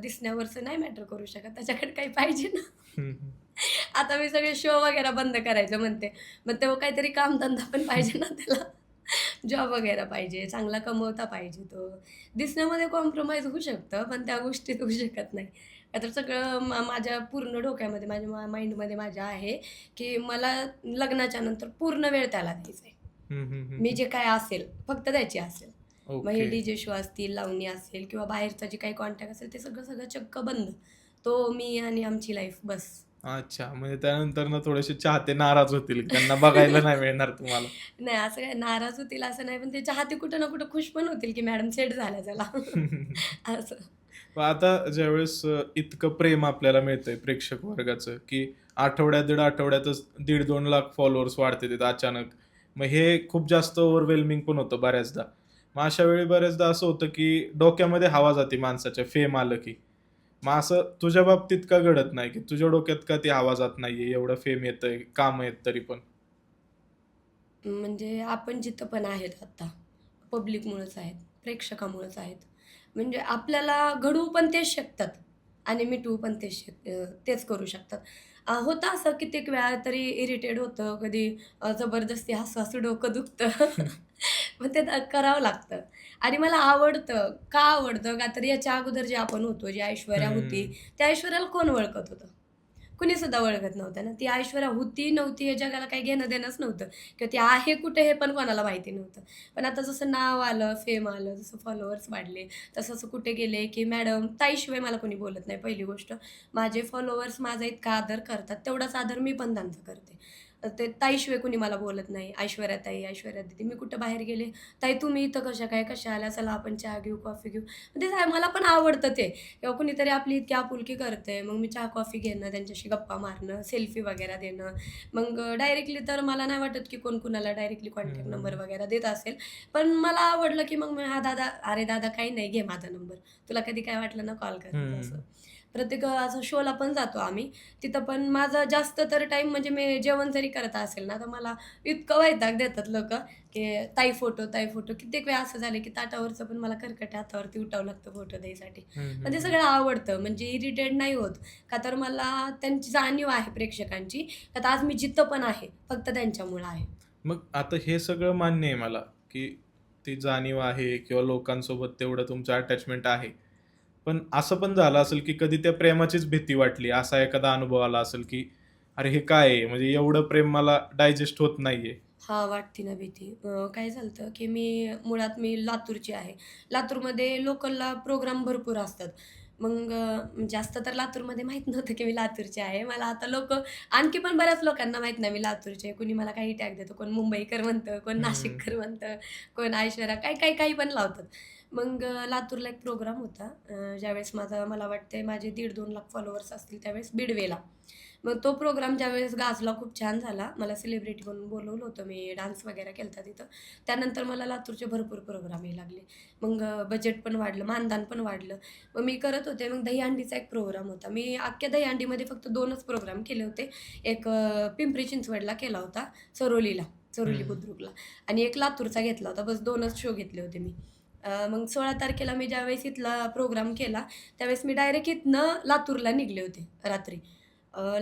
दिसण्यावरचं नाही मॅटर करू शकत. त्याच्याकडे काही पाहिजे ना. हं, हं. आता मी सगळे शो वगैरे बंद करायचं म्हणते. मग तेव्हा काहीतरी कामधंदा पण पाहिजे ना त्याला. जॉब वगैरे पाहिजे, चांगला कमवता पाहिजे तो. दिसण्यामध्ये कॉम्प्रोमाईज होऊ शकतं, पण त्या गोष्टीत होऊ शकत नाही. का तर सगळं माझ्या पूर्ण डोक्यामध्ये, माझ्या माइंडमध्ये माझ्या आहे, की मला लग्नाच्या नंतर पूर्ण वेळ त्याला द्यायचा आहे. हं, हं, हं, मी हं. जे काय असेल, फक्त त्याची असेल. मग हे ओके. डी-जे शो असतील, लावणी असेल किंवा बाहेरचा जे काही कॉन्टॅक्ट असेल, ते सगळं सगळं चक्क बंद. तो, मी आणि आमची लाईफ बस. अच्छा. म्हणजे त्यानंतर ना थोडेसे चाहते नाराज होतील. त्यांना बघायला नाही मिळणार तुम्हाला. नाही असं काय नाराज होतील असं नाही, पण ते चाहते कुठं ना कुठं खुश पण होतील, की मॅडम सेट झाल्या चला. असं. मग आता ज्यावेळेस इतकं प्रेम आपल्याला मिळतंय प्रेक्षक वर्गाचं, की आठवड्यात, दीड आठवड्यातच 1.5-2 लाख फॉलोअर्स वाढतात अचानक. मग हे खूप जास्त ओव्हरवेल्मिंग पण होतं बऱ्याचदा. मग अशा वेळी बऱ्याचदा असं होतं, की डोक्यामध्ये हवा जाते माणसाच्या फेम आलं की. मग असं तुझ्या बाबतीत का घडत नाही, की तुझ्या डोक्यात का ती हवा जात नाहीये, एवढं फेम येतंय, कामं आहेत तरी पण? म्हणजे आपण जिथं पण आहेत आता, पब्लिकमुळेच आहेत, प्रेक्षकामुळेच आहेत. म्हणजे आपल्याला घडवू पण तेच शकतात आणि मिटवू पण तेच करू शकतात. होतं असं कित्येक वेळा तरी इरिटेट होतं, कधी जबरदस्ती हसू-हसू डोकं दुखतं. मग ते करावं लागतं आणि मला आवडतं. का आवडतं? का तर याच्या अगोदर जे आपण होतो, जी ऐश्वर्या होती, हं. त्या ऐश्वर्याला कोण ओळखत होतं? कुणीसुद्धा ओळखत नव्हतं ना. ती ऐश्वर्या होती, नव्हती हे जगाला काही घेणं-देणंच नव्हतं किंवा ती आहे कुठे हे पण कोणाला माहिती नव्हतं. पण आता जसं नाव आलं, फेम आलं, जसं फॉलोअर्स वाढले, तसं कुठे गेले, की मॅडम ताईशिवाय मला कोणी बोलत नाही पहिली गोष्ट. माझे फॉलोअर्स माझा इतका आदर करतात, तेवढाच आदर मी पण त्यांचा करते. ते ताईशिवाय कुणी मला बोलत नाही. ऐश्वर्या ताई, ऐश्वर्या दीदी. मी कुठं बाहेर गेले, "ताई तुम्ही इथं कशा काय? कशा आल्या? चला आपण चहा घेऊ, कॉफी घेऊ." ते मला पण आवडतं ते. किंवा कुणीतरी आपली इतकी आपुलकी करतंय, मग मी चहा कॉफी घेणं, त्यांच्याशी गप्पा मारणं, सेल्फी वगैरे देणं. मग डायरेक्टली तर मला नाही वाटत, की कोण कुणाला डायरेक्टली कॉन्टॅक्ट नंबर हं. वगैरे देत असेल. पण मला आवडलं, की मग मी "हां दादा, अरे दादा काही नाही, घे माझा नंबर. तुला कधी काय वाटलं ना कॉल करायचा." असं. हं. प्रत्येक असं शोला पण जातो आम्ही. तिथं पण माझा जास्त तर टाईम म्हणजे मी जेवण जरी करत असेल ना, तर मला इतकं वैताग देतात लोकं, की "ताई फोटो, ताई फोटो." कित्येक वेळा असं झालं, की ताटावरचं पण मला खरकटं हातावरती उठावं लागतं फोटो द्यायसाठी. हं, पण हं, ते हं. सगळं आवडतं म्हणजे इरिटेट नाही होत. का तर मला त्यांची जाणीव आहे प्रेक्षकांची. का तर आज मी जिथं पण आहे, फक्त त्यांच्यामुळं आहे. मग आता हे सगळं मान्य आहे मला, की ती जाणीव आहे किंवा लोकांसोबत तेवढं तुमचं अटॅचमेंट आहे. पण असं पण झालं असेल, की कधी त्या प्रेमाचीच भीती वाटली, असा एखादा अनुभव आला असेल, की "अरे हे काय आहे? म्हणजे एवढं प्रेम मला डायजेस्ट होत नाहीये." हां, वाटते ना भीती. काय झालं की मुळात मी लातूरची आहे. लातूरमध्ये लोकलला प्रोग्राम भरपूर असतात. मग जास्त तर लातूरमध्ये माहीत नव्हतं की मी लातूरची आहे. मला आता आणखी पण बऱ्याच लोकांना माहीत नाही मी लातूरची आहे. कुणी मला काही टॅग देतं. कोण मुंबईकर म्हणतं, कोण हं. नाशिककर म्हणतं, कोण ऐश्वर्या काही, काही, काही पण लावतात. मग लातूरला एक प्रोग्राम होता. ज्यावेळेस मला वाटतंय माझे 1.5-2 लाख फॉलोअर्स असतील त्यावेळेस बिडवेला. मग तो प्रोग्राम ज्यावेळेस गाजला, खूप छान झाला. मला सेलिब्रिटी म्हणून बोलवलं होतं. मी डान्स वगैरे केला होता तिथं. त्यानंतर मला लातूरचे भरपूर प्रोग्राम यायला लागले. मग बजेट पण वाढलं, मानधन पण वाढलं. मग मी करत होते. मग दहीहंडीचा एक प्रोग्राम होता. मी अख्ख्या दहीहंडीमध्ये फक्त 2च प्रोग्राम केले होते. एक पिंपरी चिंचवडला केला होता, चरोली हं. बुद्रुकला आणि एक लातूरचा घेतला होता. बस 2च शो घेतले होते मी. मग 16 तारखेला मी ज्यावेळेस इथला प्रोग्राम केला, त्यावेळेस मी डायरेक्ट इथनं लातूरला निघले होते रात्री.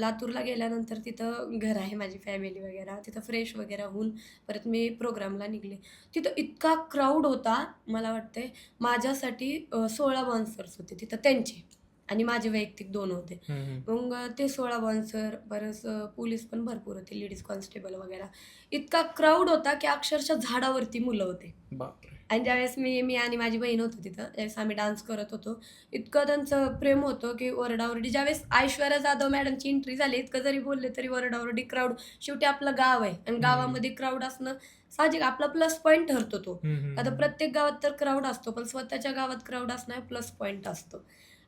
लातूरला गेल्यानंतर तिथं घर आहे, माझी फॅमिली वगैरे. तिथं फ्रेश वगैरे होऊन परत मी प्रोग्रामला निघले. तिथं इतका क्राउड होता, मला वाटतंय माझ्यासाठी 16 बाउन्सर्स होते तिथं त्यांचे आणि माझे वैयक्तिक 2 होते. हं, हं. मग ते 16 बाउन्सर परत पोलीस पण भरपूर होते, लेडीज कॉन्स्टेबल वगैरे. इतका क्राउड होता, की अक्षरशः झाडावरती मुलं होते. बापरे! आणि ज्यावेळेस मी आणि माझी बहीण होतो तिथं, त्यावेळेस आम्ही डान्स करत होतो. इतकं त्यांचं प्रेम होतं, की ओरडाओरडी. ज्यावेळेस ऐश्वर्या जाधव मॅडमची एंट्री झाली, इतकं जरी बोलले तरी ओरडाओरडी, क्राउड. शेवटी आपलं गाव आहे आणि हं. गावामध्ये क्राउड असणं साहजिक आपला प्लस पॉइंट ठरतो तो. हं, हं, आता हं. प्रत्येक गावात तर क्राउड असतो, पण स्वतःच्या गावात क्राउड असणं हा प्लस पॉइंट असतो.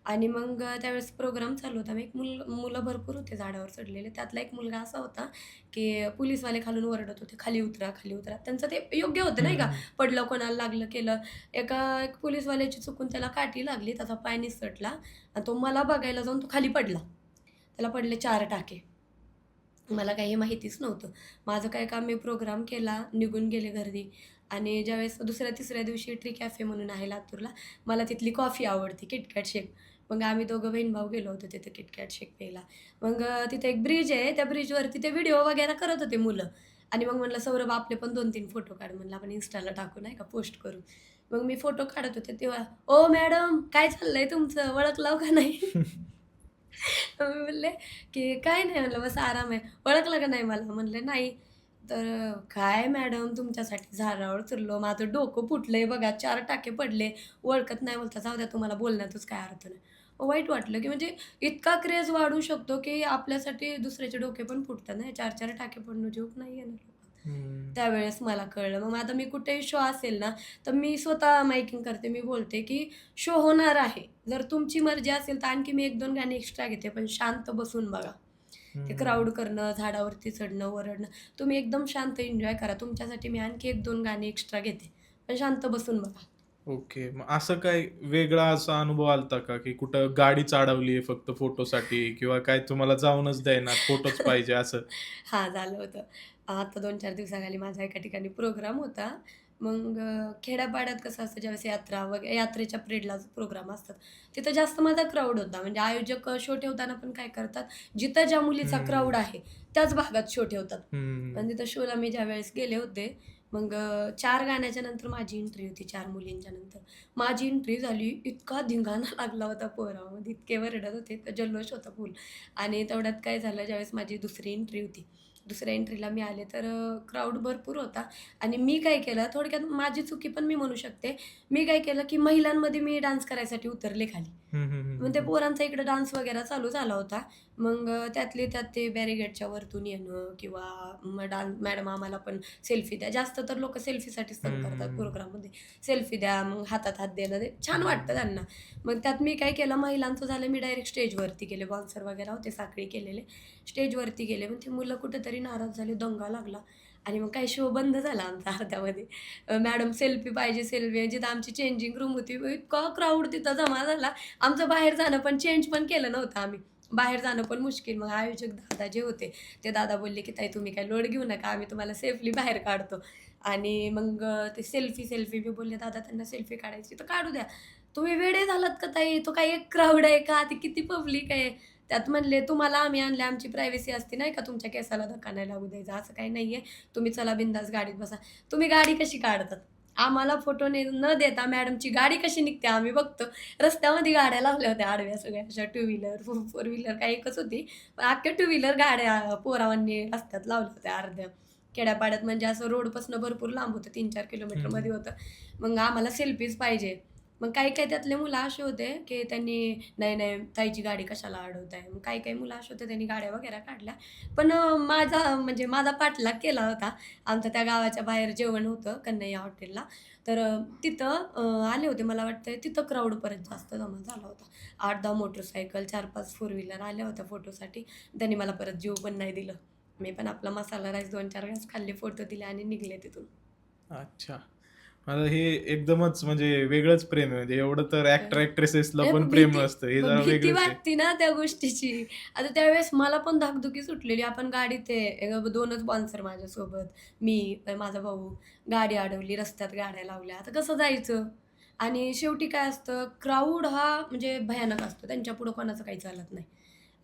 आणि मग त्यावेळेस प्रोग्राम चालू होता. मग एक मुलं भरपूर होते झाडावर चढलेले. त्यातला एक मुलगा असा होता, की पोलिसवाले खालून ओरडत होते, "खाली उतरा, खाली उतरा." त्यांचं ते योग्य होतं हं, नाही का? हं. पडलं, कोणाला लागलं, केलं. एक पोलिसवाल्याची चुकून त्याला काठी लागली, त्याचा पाय निसटला आणि तो मला बघायला जाऊन तो खाली पडला. त्याला पडले 4 टाके. मला काही हे माहितीच नव्हतं. माझं काय काम, मी प्रोग्राम केला, निघून गेले घरी आणि ज्यावेळेस दुसऱ्या-तिसऱ्या दिवशी ट्री कॅफे म्हणून आहे लातूरला. मला तिथली कॉफी आवडते, KitKat शेक. मग आम्ही दोघं बहीण-भाऊ गेलो होतो तिथे KitKat शेक प्यायला. मग तिथे एक ब्रिज आहे, त्या ब्रिजवरती ते व्हिडिओ वगैरे करत होते मुलं आणि मग म्हणलं, "सौरभ, आपले पण 2-3 फोटो काढ." म्हणलं, "आपण Instaला टाकू नाही का, पोस्ट करू." मग मी फोटो काढत होते तेव्हा, "ओ मॅडम, काय चाललंय तुमचं? ओळखलं का नाही?" मग मी बोलले, की "काय नाही," म्हणलं, "बस आराम आहे." "ओळखलं का नाही मला?" म्हणले, "नाही." तर "काय मॅडम, तुमच्यासाठी झाडावर चढलो, माझं डोकं फुटलंय बघा, 4 टाके पडले, ओळखत नाही." बोलता, "जाऊ द्या, तुम्हाला बोलण्यातच काय अर्थ नाही." वाईट वाटलं, की म्हणजे इतका क्रेज वाढू शकतो, की आपल्यासाठी दुसऱ्याचे डोके पण फुटतात ना. 4-4 टाके पडणं जोक नाहीये ना लोकांना. हं. त्यावेळेस मला कळलं. मग आता मी कुठेही शो असेल ना, तर मी स्वतः माईकिंग करते. मी बोलते, की शो होणार आहे. जर तुमची मर्जी असेल तर आणखी मी 1-2 गाणी एक्स्ट्रा घेते, पण शांत बसून बघा. ते हं. क्राउड करणं, झाडावरती चढणं, ओरडणं, तुम्ही एकदम शांत एन्जॉय करा. तुमच्यासाठी मी आणखी 1-2 गाणी एक्स्ट्रा घेते, पण शांत बसून बघा. ओके. मग असं काही वेगळा असा अनुभव आलता का, की कुठं गाडीच अडवली फक्त फोटोसाठी किंवा काय तुम्हाला जाऊनच देईनात, फोटोच पाहिजे असं? हां, झालं होतं. आता 2-4 दिवसाखाली माझा एका ठिकाणी प्रोग्राम होता. मग खेड्यापाड्यात कसं असतं, ज्यावेळेस यात्रा वगैरे यात्रेच्या पिरियडला प्रोग्राम असतात. तिथं जास्त माझा क्राउड होता. म्हणजे आयोजक शो ठेवताना पण काय करतात, जिथं ज्या मुलीचा हं. क्राउड आहे, त्याच भागात शो ठेवतात. हं. आणि तिथं शोला मी ज्यावेळेस गेले होते, मग 4 गाण्याच्या नंतर माझी एंट्री होती, 4 मुलींच्या नंतर. माझी एंट्री झाली, इतका धिंगाणा लागला होता पोरामध्ये, इतके ओरडत होते, तर जल्लोष होता फुल. आणि तेवढ्यात काय झालं, ज्यावेळेस माझी दुसरी एंट्री होती. दुसऱ्या एंट्रीला मी आले, तर क्राउड भरपूर होता आणि मी काय केलं, थोडक्यात माझी चुकी पण मी म्हणू शकते. मी काय केलं, की महिलांमध्ये मी डान्स करायसाठी उतरले खाली. हं, हं, हं, मग हं, त्या हं. पोरांचा इकडे डान्स वगैरे चालू झाला होता. मग त्यातले त्यात ते बॅरिगेडच्या वरतून येणं किंवा मॅडम आम्हाला पण सेल्फी द्या. जास्त तर लोकं सेल्फीसाठीच तंग हं, करतात हं, प्रोग्राममध्ये. सेल्फी द्या, मग हातात हात देणं, ते छान वाटतं हं. त्यांना. मग त्यात मी काय केलं, महिलांचं झालं, मी डायरेक्ट स्टेजवरती गेले. बाउन्सर वगैरे होते साखळी केलेले. स्टेजवरती गेले. मग ती मुलं कुठेतरी नाराज झाली, दंगा लागला आणि मग काय शो बंद झाला आमचा अर्ध्यामध्ये. मॅडम सेल्फी पाहिजे, सेल्फी. जिथं आमची चेंजिंग रूम होती, इतका क्राउड तिथं जमा झाला. आमचं बाहेर जाणं पण, चेंज पण केलं नव्हतं आम्ही. बाहेर जाणं पण मुश्कील. मग आयोजक दादा जे होते, ते दादा बोलले, की "ताई, तुम्ही काही लोड घेऊ नका. आम्ही तुम्हाला सेफली बाहेर काढतो." आणि मग ते सेल्फी मी बोलले, "दादा, त्यांना सेल्फी काढायची तर काढू द्या." "तुम्ही वेडे झालात का ताई? तो काही एक क्राउड आहे का? ती किती पब्लिक आहे." त्यात म्हणले, "तुम्हाला आम्ही आणले, आमची प्रायव्हसी असते नाही का, तुमच्या केसाला धक्का नाही लागू द्यायचा. असं काही नाहीये. तुम्ही चला बिंदास गाडीत बसा." तुम्ही गाडी कशी काढतात? आम्हाला फोटो न देता मॅडमची गाडी कशी निघते आम्ही बघतो. रस्त्यामध्ये गाड्या लावल्या होत्या आडव्या सगळ्या अशा टू व्हीलर, फोर व्हीलर काही एकच होती. पण अख्ख्या टू व्हीलर गाड्या पोरावांनी रस्त्यात लावल्या होत्या अर्ध्या. खेड्यापाड्यात म्हणजे असं रोडपासून भरपूर लांब होतं, 3-4 हं, हं. किलोमीटरमध्ये होतं. मग आम्हाला सेल्फीज पाहिजे. मग काही-काही त्यातले मुलं असे होते, की त्यांनी "नाही, नाही, ताईची गाडी कशाला अडवताय?" मग काही-काही मुलं असे होते, त्यांनी गाड्या वगैरे काढल्या. पण माझा पाठलाग केला होता. आमच्या त्या गावाच्या बाहेर जेवण होतं कन्हैया हॉटेलला. तर तिथं आले होते. मला वाटतंय तिथं क्राउड परत जास्त जमा झाला होता. 8-10 मोटरसायकल, 4-5 फोर व्हीलर आल्या होत्या फोटोसाठी. त्यांनी मला परत जेवू पण नाही दिलं. मी पण आपला मसाला राईस 2-4 घास खाल्ले, फोटो दिले आणि निघले तिथून. अच्छा. आता हे एकदमच म्हणजे वेगळंच प्रेम आहे. म्हणजे एवढं तर अ, ॲक्टर ॲक्ट्रेसेसला नाही पण मग प्रेम भीती असतं. हे मग जरा भीती वेगळंच आहे. वाटते ना त्या गोष्टीची. आता त्यावेळेस मला पण धाकधुकी सुटलेली. आपण गाडीत आहे, 2च स्पॉन्सर माझ्यासोबत. मी, माझा भाऊ. गाडी अडवली, रस्त्यात गाड्या लावल्या. आता कसं जायचं? आणि शेवटी काय असतं, क्राउड हा म्हणजे भयानक असतो. त्यांच्यापुढं कोणाचं काही चालत नाही.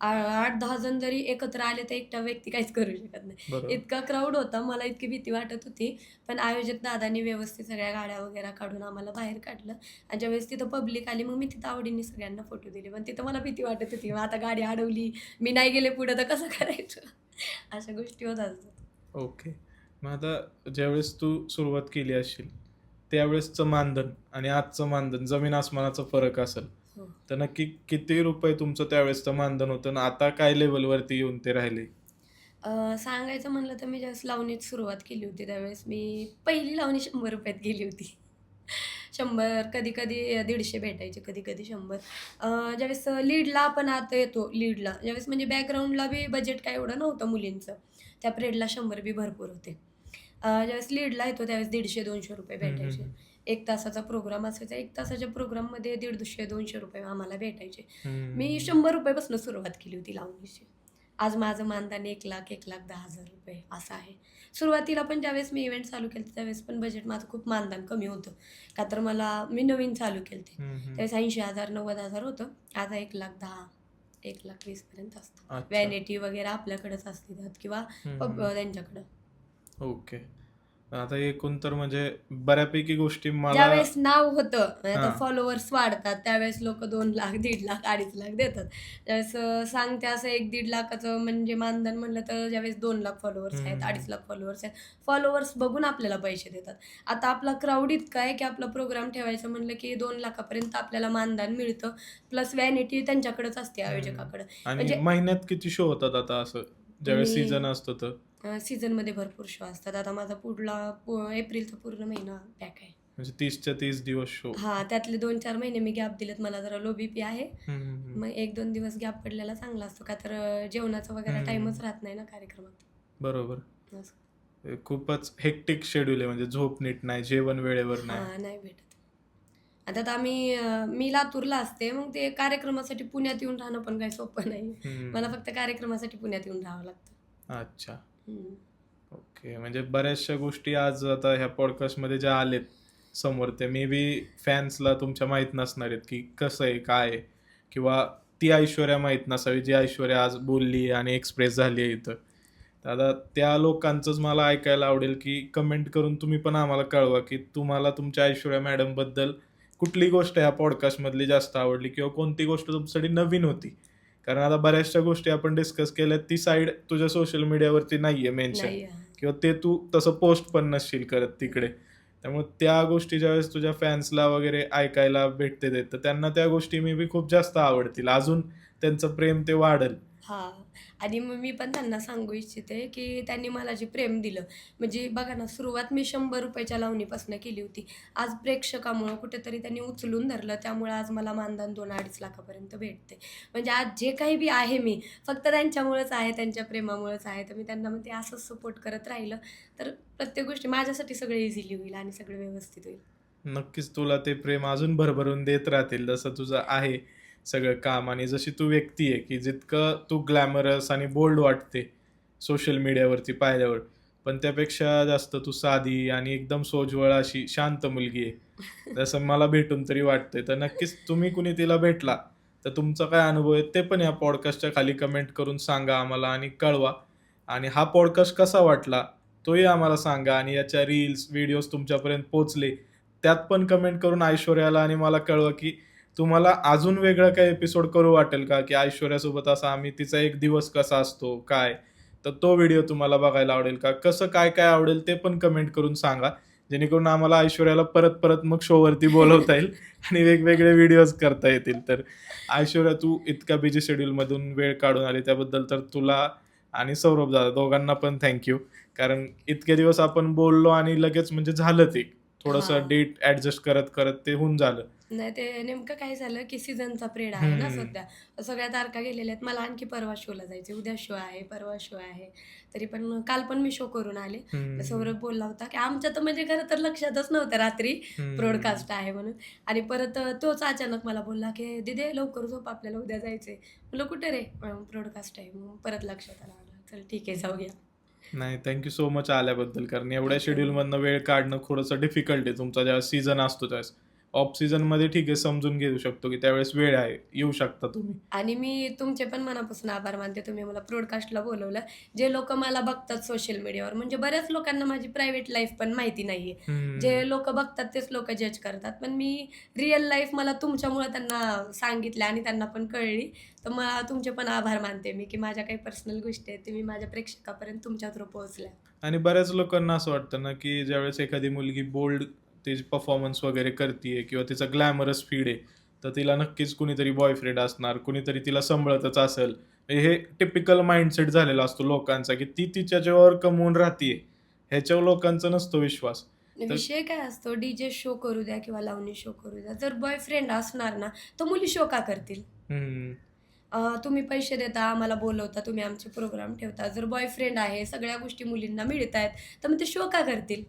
8-10 जण जरी एकत्र आले, तर एकटा व्यक्ती काहीच करू शकत नाही. बरोबर. इतका क्राउड होता. मला इतकी भीती वाटत होती. पण आयोजक दादांनी व्यवस्थित सगळ्या गाड्या वगैरे काढून आम्हाला बाहेर काढलं. आणि ज्यावेळेस तिथं पब्लिक आली, मग मी तिथं आवडीने सगळ्यांना फोटो दिले. पण तिथं मला भीती वाटत होती. मग आता गाडी अडवली, मी नाही गेले पुढे तर कसं करायचं? अशा गोष्टी होत असतात. ओके. मग आता ज्यावेळेस तू सुरुवात केली असशील, त्यावेळेसचं मानधन आणि आजचं मानधन जमीन आसमानाचा फरक असेल. हो. तर नक्की किती रुपये तुमचं त्यावेळेसचं मानधन होतं आणि आता काय लेव्हलवरती येऊन ते राहिले? सांगायचं म्हणलं तर मी ज्यावेळेस लावणीत सुरुवात केली होती, त्यावेळेस मी पहिली लावणी ₹100त गेली होती. 100 कधी-कधी 150 भेटायचे, कधी-कधी 100. ज्यावेळेस लीडला आपण आता येतो लीडला, ज्यावेळेस म्हणजे बॅकग्राऊंडला बी बजेट काय एवढं नव्हतं मुलींचं. त्या पिरियडला 100 बी भरपूर होते. ज्यावेळेस लीडला येतो त्यावेळेस ₹150-200 हं, हं, भेटायचे. हं. 1 तासाचा प्रोग्राम असायचा. 1 तासाच्या प्रोग्राममध्ये ₹150-200 आम्हाला भेटायचे. मी हं. ₹100 पासून सुरुवात केली होती लावणीची. आज माझं मानधन 1,00,000 ₹1,10,000 असं आहे. सुरुवातीला पण ज्यावेळेस मी इव्हेंट चालू केले त्यावेळेस पण बजेट माझं खूप मानधन कमी होतं. का तर मी नवीन चालू केलते. हं, हं. त्यावेळेस 80,000 90,000 होतं. आता 1,10,000 1,20,000 पर्यंत असतं. अच्छा. व्हॅनिटी वगैरे आपल्याकडेच असते त्यात किंवा हं, हं. त्यांच्याकडं. ओके. आता एकूण तर म्हणजे बऱ्यापैकी गोष्टी मला ज्यावेळेस नाव होतं, म्हणजे आता हां. फॉलोवर्स वाढतात, त्यावेळेस लोकं 2,00,000, 1,50,000, 2,50,000 देतात. त्यावेळेस सांगते असं 1-1.5 लाखाचं म्हणजे मानधन म्हणलं तर ज्यावेळेस 2,00,000 फॉलोवर्स आहेत, हं. 2,50,000 फॉलोवर्स आहेत. फॉलोवर्स बघून आपल्याला पैसे देतात. आता आपला क्राउड इतका आहे, की आपला प्रोग्राम ठेवायचं म्हणलं, की 2,00,000 पर्यंत आपल्याला मानधन मिळतं. प्लस व्हॅनिटी त्यांच्याकडेच असते हं. आयोजकाकडे. आणि म्हणजे महिन्यात किती शो होतात आता असं? ज्यावेळेस मी सीझन असतो तर? सीझनमध्ये भरपूर शो असतात. आता माझा एप्रिलचा पूर्ण महिना पॅक आहे. म्हणजे 30च्या 30 दिवस शो. हां, त्यातले 2-4 महिने मी गॅप दिलेत. मला जरा लो बीपी आहे. हं, हं, हं. मग 1-2 दिवस गॅप पडलेला चांगला असतो. का तर जेवणाचा वगैरे हं. टाईमच राहत नाही ना कार्यक्रमात. बरोबर. असं. खूपच हेक्टिक शेड्यूल आहे म्हणजे झोप नीट नाही, जेवण वेळेवर नाही. हां, नाही भेटत. आता तर मी लातूरला असते. मग ते कार्यक्रमासाठी पुण्यात येऊन राहणं पण काही सोपं नाही. मला हं. फक्त कार्यक्रमासाठी पुण्यात येऊन राहावं लागतं. अच्छा. हं. ओके. म्हणजे बऱ्याचशा गोष्टी आज आता ह्या पॉडकास्टमध्ये ज्या आलेत समोर, ते मे बी फॅन्सला तुमच्या माहीत नसणार आहेत, की कसं आहे, काय आहे? किंवा ती ऐश्वर्या माहीत नसावी, जी ऐश्वर्या आज बोलली आणि एक्सप्रेस झाली आहे इथं. तर आता त्या लोकांचंच मला ऐकायला आवडेल, की कमेंट करून तुम्ही पण आम्हाला कळवा, की तुम्हाला तुमच्या ऐश्वर्या मॅडमबद्दल कुठली गोष्ट ह्या पॉडकास्टमधली जास्त आवडली किंवा कोणती गोष्ट तुमच्यासाठी नवीन होती? कारण आता बऱ्याचशा गोष्टी आपण डिस्कस केल्यात, ती साईड तुझ्या सोशल मीडियावरती नाहीये मेन्शन नाही हां. किंवा ते तू तसं पोस्ट पण नसशील करत तिकडे. त्यामुळे त्या गोष्टी ज्यावेळेस तुझ्या फॅन्सला वगैरे ऐकायला भेटते ते, तर त्यांना त्या गोष्टी मे बी खूप जास्त आवडतील. अजून त्यांचं प्रेम ते वाढेल. हां. आणि मग मी पण त्यांना सांगू इच्छिते, की त्यांनी मला जे प्रेम दिलं, म्हणजे बघा ना, सुरुवात मी ₹100 लावणीपासून केली होती. आज प्रेक्षकामुळं कुठेतरी त्यांनी उचलून धरलं, त्यामुळे आज मला मानधन 2-2.5 लाखापर्यंत भेटते. म्हणजे आज जे काही बी आहे मी, फक्त त्यांच्यामुळेच आहे, त्यांच्या प्रेमामुळेच आहे. तर मी त्यांना म्हणते असंच सपोर्ट करत राहिलं, तर प्रत्येक गोष्टी माझ्यासाठी सगळं इझिली होईल आणि सगळं व्यवस्थित होईल. नक्कीच तुला ते प्रेम अजून भरभरून देत राहतील, जसं तुझं आहे सगळं काम आणि जशी तू व्यक्ती आहे, की जितकं तू ग्लॅमरस आणि बोल्ड वाटते सोशल मीडियावरती पाहिल्यावर, पण त्यापेक्षा जास्त तू साधी आणि एकदम सोज्वळ अशी शांत मुलगी आहे. जसं मला भेटून तरी वाटतंय. तर नक्कीच तुम्ही कुणी तिला भेटला, तर तुमचा काय अनुभव आहे ते पण या पॉडकास्टच्या खाली कमेंट करून सांगा आम्हाला आणि कळवा. आणि हा पॉडकास्ट कसा वाटला तोही आम्हाला सांगा आणि याच्या रील्स, व्हिडिओज तुमच्यापर्यंत पोहोचले त्यात पण कमेंट करून ऐश्वर्याला आणि मला कळवा, की तुम्हाला अजून वेगळं काही एपिसोड करू वाटेल का? की ऐश्वर्यासोबत असा आम्ही तिचा एक दिवस कसा असतो, काय? तर तो व्हिडिओ तुम्हाला बघायला आवडेल का? कसं काय-काय आवडेल ते पण कमेंट करून सांगा. जेणेकरून आम्हाला ऐश्वर्याला परत परत मग शोवरती बोलवता येईल आणि वेगवेगळे व्हिडिओज करता येतील. तर ऐश्वर्या, तू इतक्या बिझी शेड्यूलमधून वेळ काढून आली त्याबद्दल तर तुला आणि सौरभ दादा दोघांना पण थँक कारण इतके दिवस आपण बोललो आणि लगेच म्हणजे झालं ते. थोडंसं हां. डेट ॲडजस्ट करत करत ते होऊन झालं. नाही ते नेमकं काय झालं, की सीझनचा पिरियड आहे ना हं, सध्या. सगळ्या तारखा गेलेल्या आहेत. मला आणखी परवा शोला जायचं उद्या शो आहे, परवा शो आहे. तरी पण काल पण मी शो करून आले. तर हं, सौरभ बोलला होता, की आमच्या तर म्हणजे खरं तर लक्षातच नव्हतं रात्री हं. ब्रॉडकास्ट आहे म्हणून. आणि परत तोच अचानक मला बोलला, की "दीदी लवकर झोप आपल्याला उद्या जायचंय." म्हटलं, "कुठे रे?" ब्रॉडकास्ट आहे. मग परत लक्षात आलं. चल ठीक आहे जाऊया. नाही, सो मच आल्याबद्दल. कारण एवढ्या थँक शेड्यूलमधनं वेळ काढणं थोडंसं डिफिकल्ट आहे. तुमचा जेव्हा सीझन असतो त्यावेळेस. ऑफ सीझनमध्ये ठीक आहे, समजून घेऊ शकतो, की त्यावेळेस वेळ आहे, येऊ शकता तुम्ही. आणि मी तुमचे पण मनापासून आभार मानते. तुम्ही मला ब्रॉडकास्टला बोलवलं. जे लोकं मला बघतात सोशल मीडियावर म्हणजे बऱ्याच लोकांना माझी प्रायव्हेट लाईफ पण माहिती नाहीये. हं. जे लोकं बघतात तेच लोकं जज करतात. पण मी रिअल लाईफ मला तुमच्यामुळं त्यांना सांगितली आणि त्यांना पण कळली. तर मला तुमचे पण आभार मानते मी, की माझ्या काही पर्सनल गोष्टी आहेत, तुम्ही माझ्या प्रेक्षकापर्यंत तुमच्या थ्रू पोहोचल्या. आणि बऱ्याच लोकांना असं वाटतं ना, की ज्यावेळेस एखादी मुलगी बोल्ड तिची परफॉर्मन्स वगैरे करतीये किंवा तिचा ग्लॅमरस फीड आहे, तर तिला नक्कीच कुणीतरी बॉयफ्रेंड असणार, कुणीतरी तिला सांभाळतच असेल. हे टिपिकल माइंडसेट झालेला असतो लोकांचा, की ती तिच्या जीवावर कमवून राहतीये. ह्याच्यावर लोकांचा नसतो विश्वास. तर विषय काय असतो, डी-जे शो करू द्या किंवा लावणी शो करू द्या. जर बॉयफ्रेंड असणार ना, तर मुली शो का करतील? हं, तुम्ही पैसे देता, आम्हाला बोलवता, तुम्ही आमचे प्रोग्राम ठेवता. जर बॉयफ्रेंड आहे, सगळ्या गोष्टी मुलींना मिळतायत, तर मग ते शो का करतील?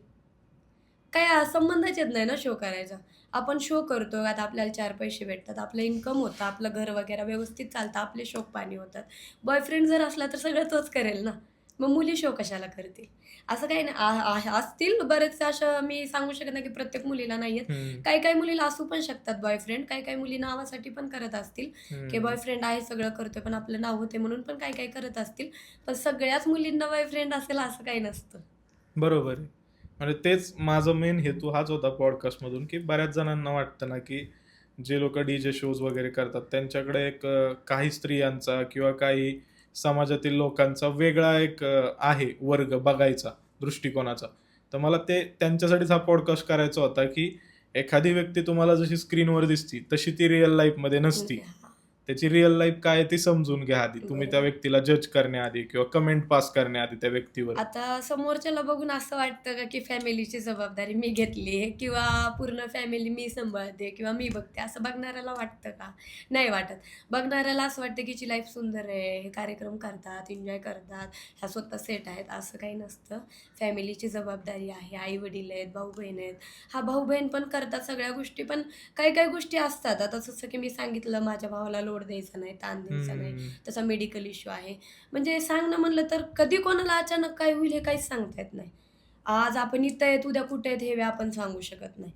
काही संबंधच येत नाही ना शो करायचा. आपण शो करतो, आता आपल्याला 4 पैसे भेटतात, आपलं इन्कम होतं, आपलं घर वगैरे व्यवस्थित चालतं, आपले शौक-पाणी होतात. बॉयफ्रेंड जर असला तर सगळं तोच करेल ना. मग मुली शो कशाला करतील? असं काही नाही. असतील बरेचसे अशा मी सांगू शकत नाही, की प्रत्येक मुलीला नाही आहेत. हं, काही-काही मुलीला असू पण शकतात बॉयफ्रेंड. काही-काही मुली नावासाठी पण करत असतील, की हं. बॉयफ्रेंड आहे, सगळं करतोय, पण आपलं नाव होते म्हणून पण काही-काही करत असतील. पण सगळ्याच मुलींना बॉयफ्रेंड असेल असं काही नसतं. बरोबर आहे. म्हणजे तेच माझा मेन हेतू हाच होता पॉडकास्टमधून, की बऱ्याच जणांना वाटतं ना, की जे लोकं डी-जे शोज वगैरे करतात, त्यांच्याकडे एक काही स्त्रियांचा किंवा काही समाजातील लोकांचा वेगळा एक आहे वर्ग बघायचा, दृष्टिकोनाचा. तर मला ते त्यांच्यासाठीच हा पॉडकास्ट करायचा होता, की एखादी व्यक्ती तुम्हाला जशी स्क्रीनवर दिसती, तशी ती रिअल लाईफमध्ये नसती. म्हणजे हां, त्याची रिअल लाईफ काय आहे ती समजून घ्या आधी. तुम्ही त्या बरोबर. व्यक्तीला जज करण्याआधी किंवा कमेंट पास करण्याआधी त्या व्यक्तीवर. आता समोरच्याला बघून असं वाटतं का, की फॅमिलीची जबाबदारी मी घेतली आहे किंवा पूर्ण फॅमिली मी सांभाळते किंवा मी बघते, असं बघणाऱ्याला वाटतं का? नाही वाटत. बघणाऱ्याला असं वाटतं, की हिची लाईफ सुंदर आहे, हे कार्यक्रम करतात, एन्जॉय करतात, ह्या स्वतः सेट आहेत, असं काही नसतं. फॅमिलीची जबाबदारी आहे, आई-वडील आहेत, भाऊ-बहीण आहेत. हां, भाऊ-बहीण पण करतात सगळ्या गोष्टी, पण काही-काही गोष्टी असतात. आता जसं की मी सांगितलं, माझ्या भावाला लोड द्यायचा नाही, ताण द्यायचा नाही, हं. त्याचा मेडिकल इश्यू आहे. म्हणजे सांगणं म्हणलं तर कधी कोणाला अचानक काय होईल हे काहीच सांगता येत नाही. आज आपण इथं आहेत, उद्या कुठे आहेत हे आपण सांगू शकत नाही.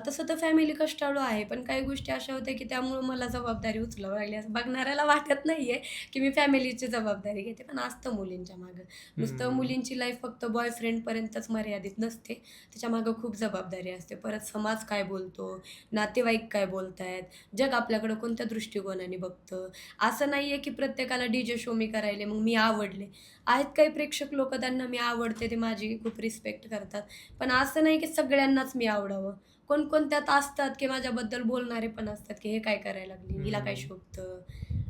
तसं तर फॅमिली कष्टाळू आहे, पण काही गोष्टी अशा होत्या की त्यामुळं मला जबाबदारी उचलावी लागली. असं बघणाऱ्याला वाटत नाहीये की मी फॅमिलीची जबाबदारी घेते, पण असतं मुलींच्या मागं. नुसतं हं. मुलींची लाईफ फक्त बॉयफ्रेंडपर्यंतच मर्यादित नसते. त्याच्यामागं खूप जबाबदारी असते. परत समाज काय बोलतो, नातेवाईक काय बोलतायत, जग आपल्याकडं कोणत्या दृष्टिकोनाने बघतं. असं नाहीये की प्रत्येकाला डी-जे शो मी करायले, मग मी आवडले. आहेत काही प्रेक्षक लोकं त्यांना मी आवडते, ते माझी खूप रिस्पेक्ट करतात. पण असं नाही की सगळ्यांनाच मी आवडावं. कोणकोणत्यात असतात की माझ्याबद्दल बोलणारे पण असतात, की "हे काय करायला लागली? हिला काय हं. शोभतं?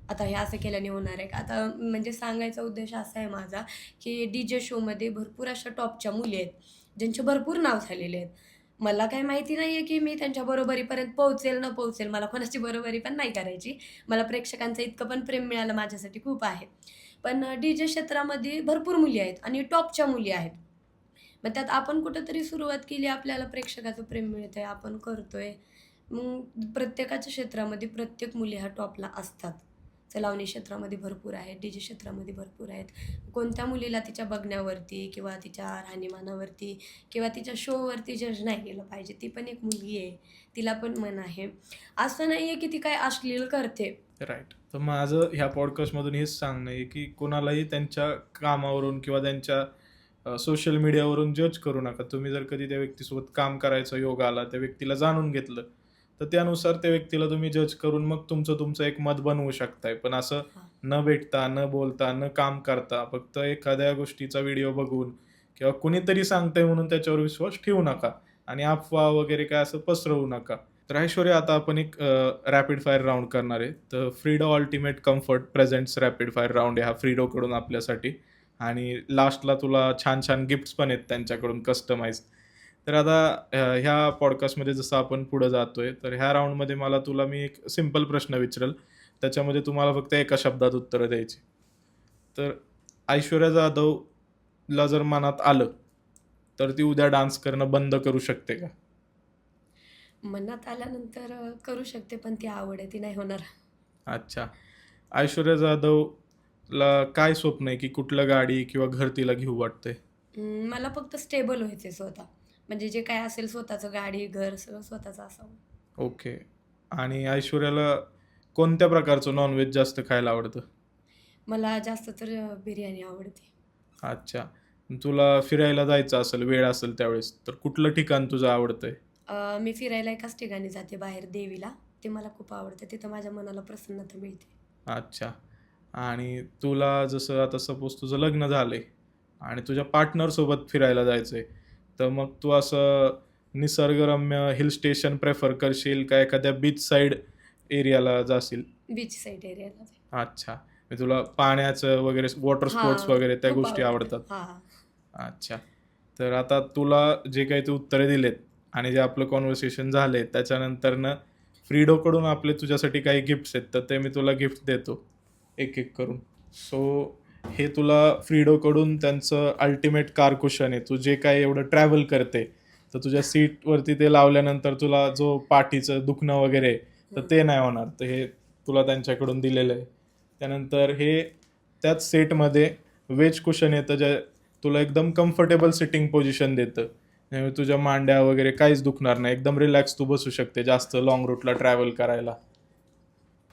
आता हे असं केल्याने होणार आहे का?" आता म्हणजे सांगायचा उद्देश असा आहे माझा, की डी-जे शोमध्ये भरपूर अशा टॉपच्या मुली आहेत, ज्यांचे भरपूर नाव झालेले आहेत. मला काही माहिती नाहीये, की मी त्यांच्या बरोबरीपर्यंत पोहोचेल न पोहोचेल. मला कोणाची बरोबरी पण नाही करायची. मला प्रेक्षकांचं इतकं पण प्रेम मिळालं माझ्यासाठी खूप आहे. पण डी-जे क्षेत्रामध्ये भरपूर मुली आहेत आणि टॉपच्या मुली आहेत. मग त्यात आपण कुठेतरी सुरुवात केली, आपल्याला प्रेक्षकाचं प्रेम मिळतंय, आपण करतोय. मग प्रत्येकाच्या क्षेत्रामध्ये प्रत्येक मुली ह्या टॉपला असतात. लावणी क्षेत्रामध्ये भरपूर आहेत, डी-जे क्षेत्रामध्ये भरपूर आहेत. कोणत्या मुलीला तिच्या बघण्यावरती किंवा तिच्या राहणीमानावरती किंवा तिच्या शोवरती जज नाही केलं पाहिजे. ती पण एक मुलगी आहे, तिला पण मन आहे. असं नाही आहे की ती काय अश्लील करते. राइट. तर माझं ह्या पॉडकास्टमधून हेच सांगणं आहे, की कोणालाही त्यांच्या कामावरून किंवा त्यांच्या सोशल मीडियावरून जज करू नका. तुम्ही जर कधी त्या व्यक्तीसोबत काम करायचा योग आला, त्या व्यक्तीला जाणून घेतलं, तर त्यानुसार त्या व्यक्तीला तुम्ही जज करून मग तुमचं एक मत बनवू शकताय. पण असं हां, न भेटता, न बोलता, न काम करता, फक्त एखाद्या गोष्टीचा व्हिडिओ बघून किंवा कुणीतरी सांगतंय म्हणून त्याच्यावर विश्वास ठेवू नका आणि अफवा वगैरे काय असं पसरवू नका. तर ऐश्वर्या, आता आपण एक रॅपिड फायर राऊंड करणार आहे. तर Frido ultimate comfort presents rapid fire round आहे हा फ्रीडोकडून आपल्यासाठी. आणि लास्टला तुला छान छान गिफ्ट्स पण आहेत त्यांच्याकडून कस्टमाइज. तर आता ह्या पॉडकास्टमध्ये जसं आपण पुढे जातोय, तर ह्या राऊंडमध्ये तुला मी एक सिंपल प्रश्न विचारेल. त्याच्यामध्ये तुम्हाला फक्त एका शब्दात उत्तरं द्यायची. तर ऐश्वर्या जाधवला जर मनात आलं तर ती उद्या डान्स करणं बंद करू शकते का? मनात आल्यानंतर करू शकते, पण ती आवड आहे ती नाही होणार. अच्छा. ऐश्वर्या जाधवला काय स्वप्न आहे, की कुठलं गाडी किंवा घर तिला घेऊ वाटतंय? मला फक्त स्टेबल व्हायचे स्वतः. म्हणजे जे काय असेल स्वतःचं गाडी, घर सगळं स्वतःचं असावं. ओके. आणि ऐश्वर्याला कोणत्या प्रकारचं नॉनव्हेज जास्त खायला आवडतं? मला जास्त तर बिर्याणी आवडते. अच्छा. तुला फिरायला जायचं असेल, वेळ असेल त्यावेळेस, तर कुठलं ठिकाण तुझं आवडतंय? मी फिरायला एकाच ठिकाणी जाते बाहेर देवीला. ते मला खूप आवडतं. तिथं माझ्या मनाला प्रसन्नता मिळते. अच्छा. आणि तुला जसं आता सपोज तुझं लग्न झालंय आणि तुझ्या पार्टनरसोबत फिरायला जायचंय, तर मग तू असं निसर्गरम्य हिल स्टेशन प्रेफर करशील का एखाद्या बीच साईड एरियाला जाशील? बीच साईड एरियाला. अच्छा. म्हणजे तुला पाण्याचं वगैरे वॉटर स्पोर्ट्स हां, वगैरे त्या खूप गोष्टी आवडतं. आवडतात. हां. अच्छा. तर आता तुला जे काही तू उत्तरे दिलेत आणि जे आपलं कॉन्व्हर्सेशन झालंय त्याच्यानंतरनं फ्रीडोकडून आपले तुझ्यासाठी काही गिफ्ट्स आहेत, तर ते मी तुला गिफ्ट देतो एक-एक करून. सो हे तुला फ्रीडोकडून त्यांचं अल्टिमेट कार कुशन आहे. तू जे काही एवढं ट्रॅव्हल करते, तर तुझ्या सीटवरती ते लावल्यानंतर तुला जो पाठीचं दुखणं वगैरे आहे, तर हं. ते नाही होणार. तर हे तुला त्यांच्याकडून दिलेलं आहे. त्यानंतर हे त्याच सेटमध्ये वेज कुशन येतं, जे तुला एकदम कम्फर्टेबल सिटिंग पोझिशन देतं. त्यामुळे तुझ्या मांड्या वगैरे काहीच दुखणार नाही. एकदम रिलॅक्स तू बसू शकते जास्त लाँग रूटला ट्रॅव्हल करायला.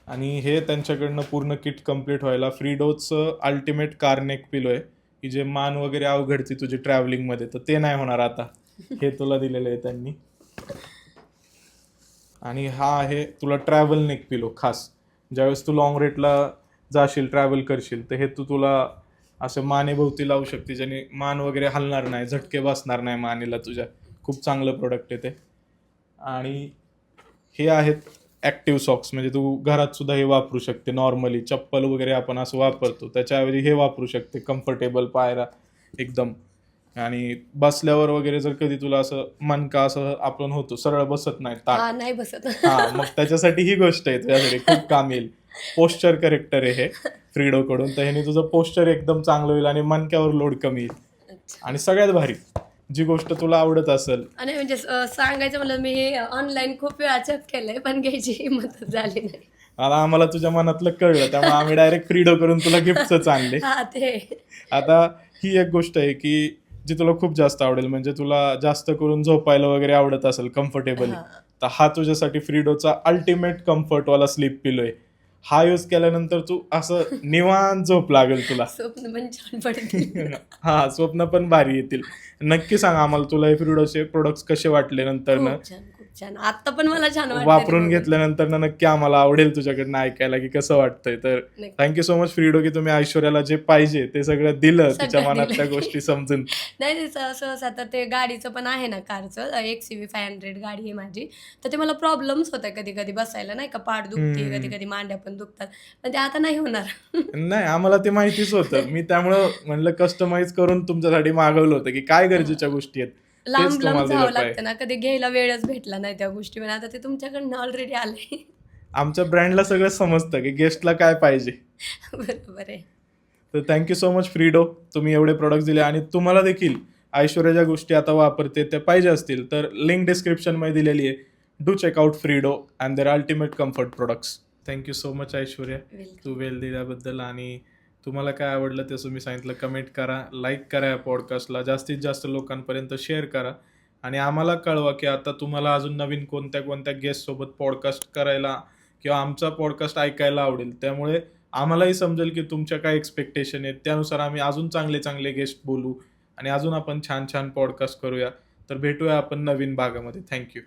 आणि हे त्यांच्याकडनं पूर्ण किट कंप्लीट व्हायला फ्रीडोचं अल्टिमेट कार नेक पिलो आहे, की जे मान वगैरे अवघडते तुझी ट्रॅव्हलिंगमध्ये, तर ते नाही होणार आता. हे तुला दिलेलं आहे त्यांनी. आणि हा आहे तुला ट्रॅव्हल नेक पिलो खास. ज्यावेळेस तू लाँग रेटला जाशील, ट्रॅव्हल करशील, तर हे तुला असं मानेभोवती लावू शकते, ज्याने मान वगैरे हलणार नाही, झटके बसणार नाही मानेला तुझ्या. खूप चांगलं प्रोडक्ट आहे ते. आणि हे आहेत ॲक्टिव्ह सॉक्स, म्हणजे तू घरात सुद्धा हे वापरू शकते. नॉर्मली चप्पल वगैरे आपण असं वापरतो, त्याच्याऐवजी हे वापरू शकते. कम्फर्टेबल पायरा एकदम. आणि बसल्यावर वगैरे जर कधी तुला असं मणका असं आपण होतो, सरळ बसत नाही ताठ. हां, नाही बसत. हां, मग त्याच्यासाठी ही गोष्ट आहे तुझ्यासाठी खूप काम येईल. पोश्चर करेक्टर आहे हे फ्रीडोकडून. तर ह्याने तुझं पोश्चर एकदम चांगलं होईल आणि मणक्यावर लोड कमी येईल. अच्छा. आणि सगळ्यात भारी, जी गोष्ट तुला आवडत असेल, आणि म्हणजे सांगायचं म्हणलं मी हे ऑनलाईन खूप वेळा चेक केलंय, पण घ्यायची हिंमतच झाली नाही. आता आम्हाला तुझ्या मनातलं कळलं, त्यामुळे आम्ही डायरेक्ट फ्रीडो करून तुला गिफ्टच आणले. हां, ते. आता ही एक गोष्ट आहे की जी तुला खूप जास्त आवडेल, म्हणजे तुला जास्त करून झोपायला वगैरे आवडत असेल कम्फर्टेबली, हां. तर हा तुझ्यासाठी फ्रीडोचा अल्टिमेट कम्फर्टवाला स्लीप पिलो आहे. हा यूज केल्यानंतर तू असं निवांत झोप लागेल तुला. स्वप्न पण छान पडतील. हा, स्वप्न पण भारी येतील. नक्की सांग आम्हाला तुला हे फ्रीडोचे प्रोडक्ट्स कसे वाटले नंतरनं. खूप छान, खूप छान. आत्ता पण मला छान वाटतं ते वापरून बघून. घेतल्यानंतर नक्की आम्हाला आवडेल तुझ्याकडनं ऐकायला की कसं वाटतंय. तर नक्की. थँक्यू सो मच फ्रीडो, की तुम्ही ऐश्वर्याला जे पाहिजे ते सगळं दिलं, तिच्या सगळं मनातल्या दिलं. गोष्टी समजून. नाही, नाही, सहसा तर ते गाडीचं पण आहे ना कारचं, XUV 500 गाडी आहे माझी. तर ते मला प्रॉब्लेम्स होतात कधी-कधी बसायला नाही का, पाठ दुखते, हम्म. कधी-कधी मांड्या पण दुखतात. पण ते आता नाही होणार. नाही, आम्हाला ते माहितीच होतं. मी त्यामुळं म्हणलं कस्टमाइज करून तुमच्यासाठी मागवलं होतं, की काय गरजेच्या गोष्टी आहेत तेच लांब-लांब तुम्हाला जावं दिलं पाहिजे. लागतं ना, कधी घ्यायला वेळच भेटला नाही त्या गोष्टी. पण आता ते तुमच्याकडनं ऑलरेडी आलंय. आमच्या ब्रँडला सगळं समजतं की गेस्टला काय पाहिजे. बरोबर आहे. तर थँक्यू सो मच फ्रीडो, तुम्ही एवढे प्रोडक्ट्स दिले. आणि तुम्हाला देखील ऐश्वर्या ज्या गोष्टी आता वापरते त्या पाहिजे असतील तर लिंक डिस्क्रिप्शनमध्ये दिलेली आहे. Do check out Frido and their ultimate comfort products. Thank you so much Aishwarya, welcome. तू वेळ दिल्याबद्दल. आणि तुम्हाला काय आवडलं ते तुम्ही सांगितलं, कमेंट करा, लाईक करा या पॉडकास्टला, जास्तीत जास्त लोकांपर्यंत शेअर करा. आणि आम्हाला कळवा की आता तुम्हाला अजून नवीन कोणत्या कोणत्या गेस्टसोबत पॉडकास्ट करायला किंवा आमचा पॉडकास्ट ऐकायला आवडेल. त्यामुळे आम्हालाही समजेल की तुमच्या काय एक्सपेक्टेशन आहेत, त्यानुसार आम्ही अजून चांगले चांगले गेस्ट बोलू आणि अजून आपण छान छान पॉडकास्ट करूया. तर भेटूया आपण नवीन भागामध्ये. थँक्यू.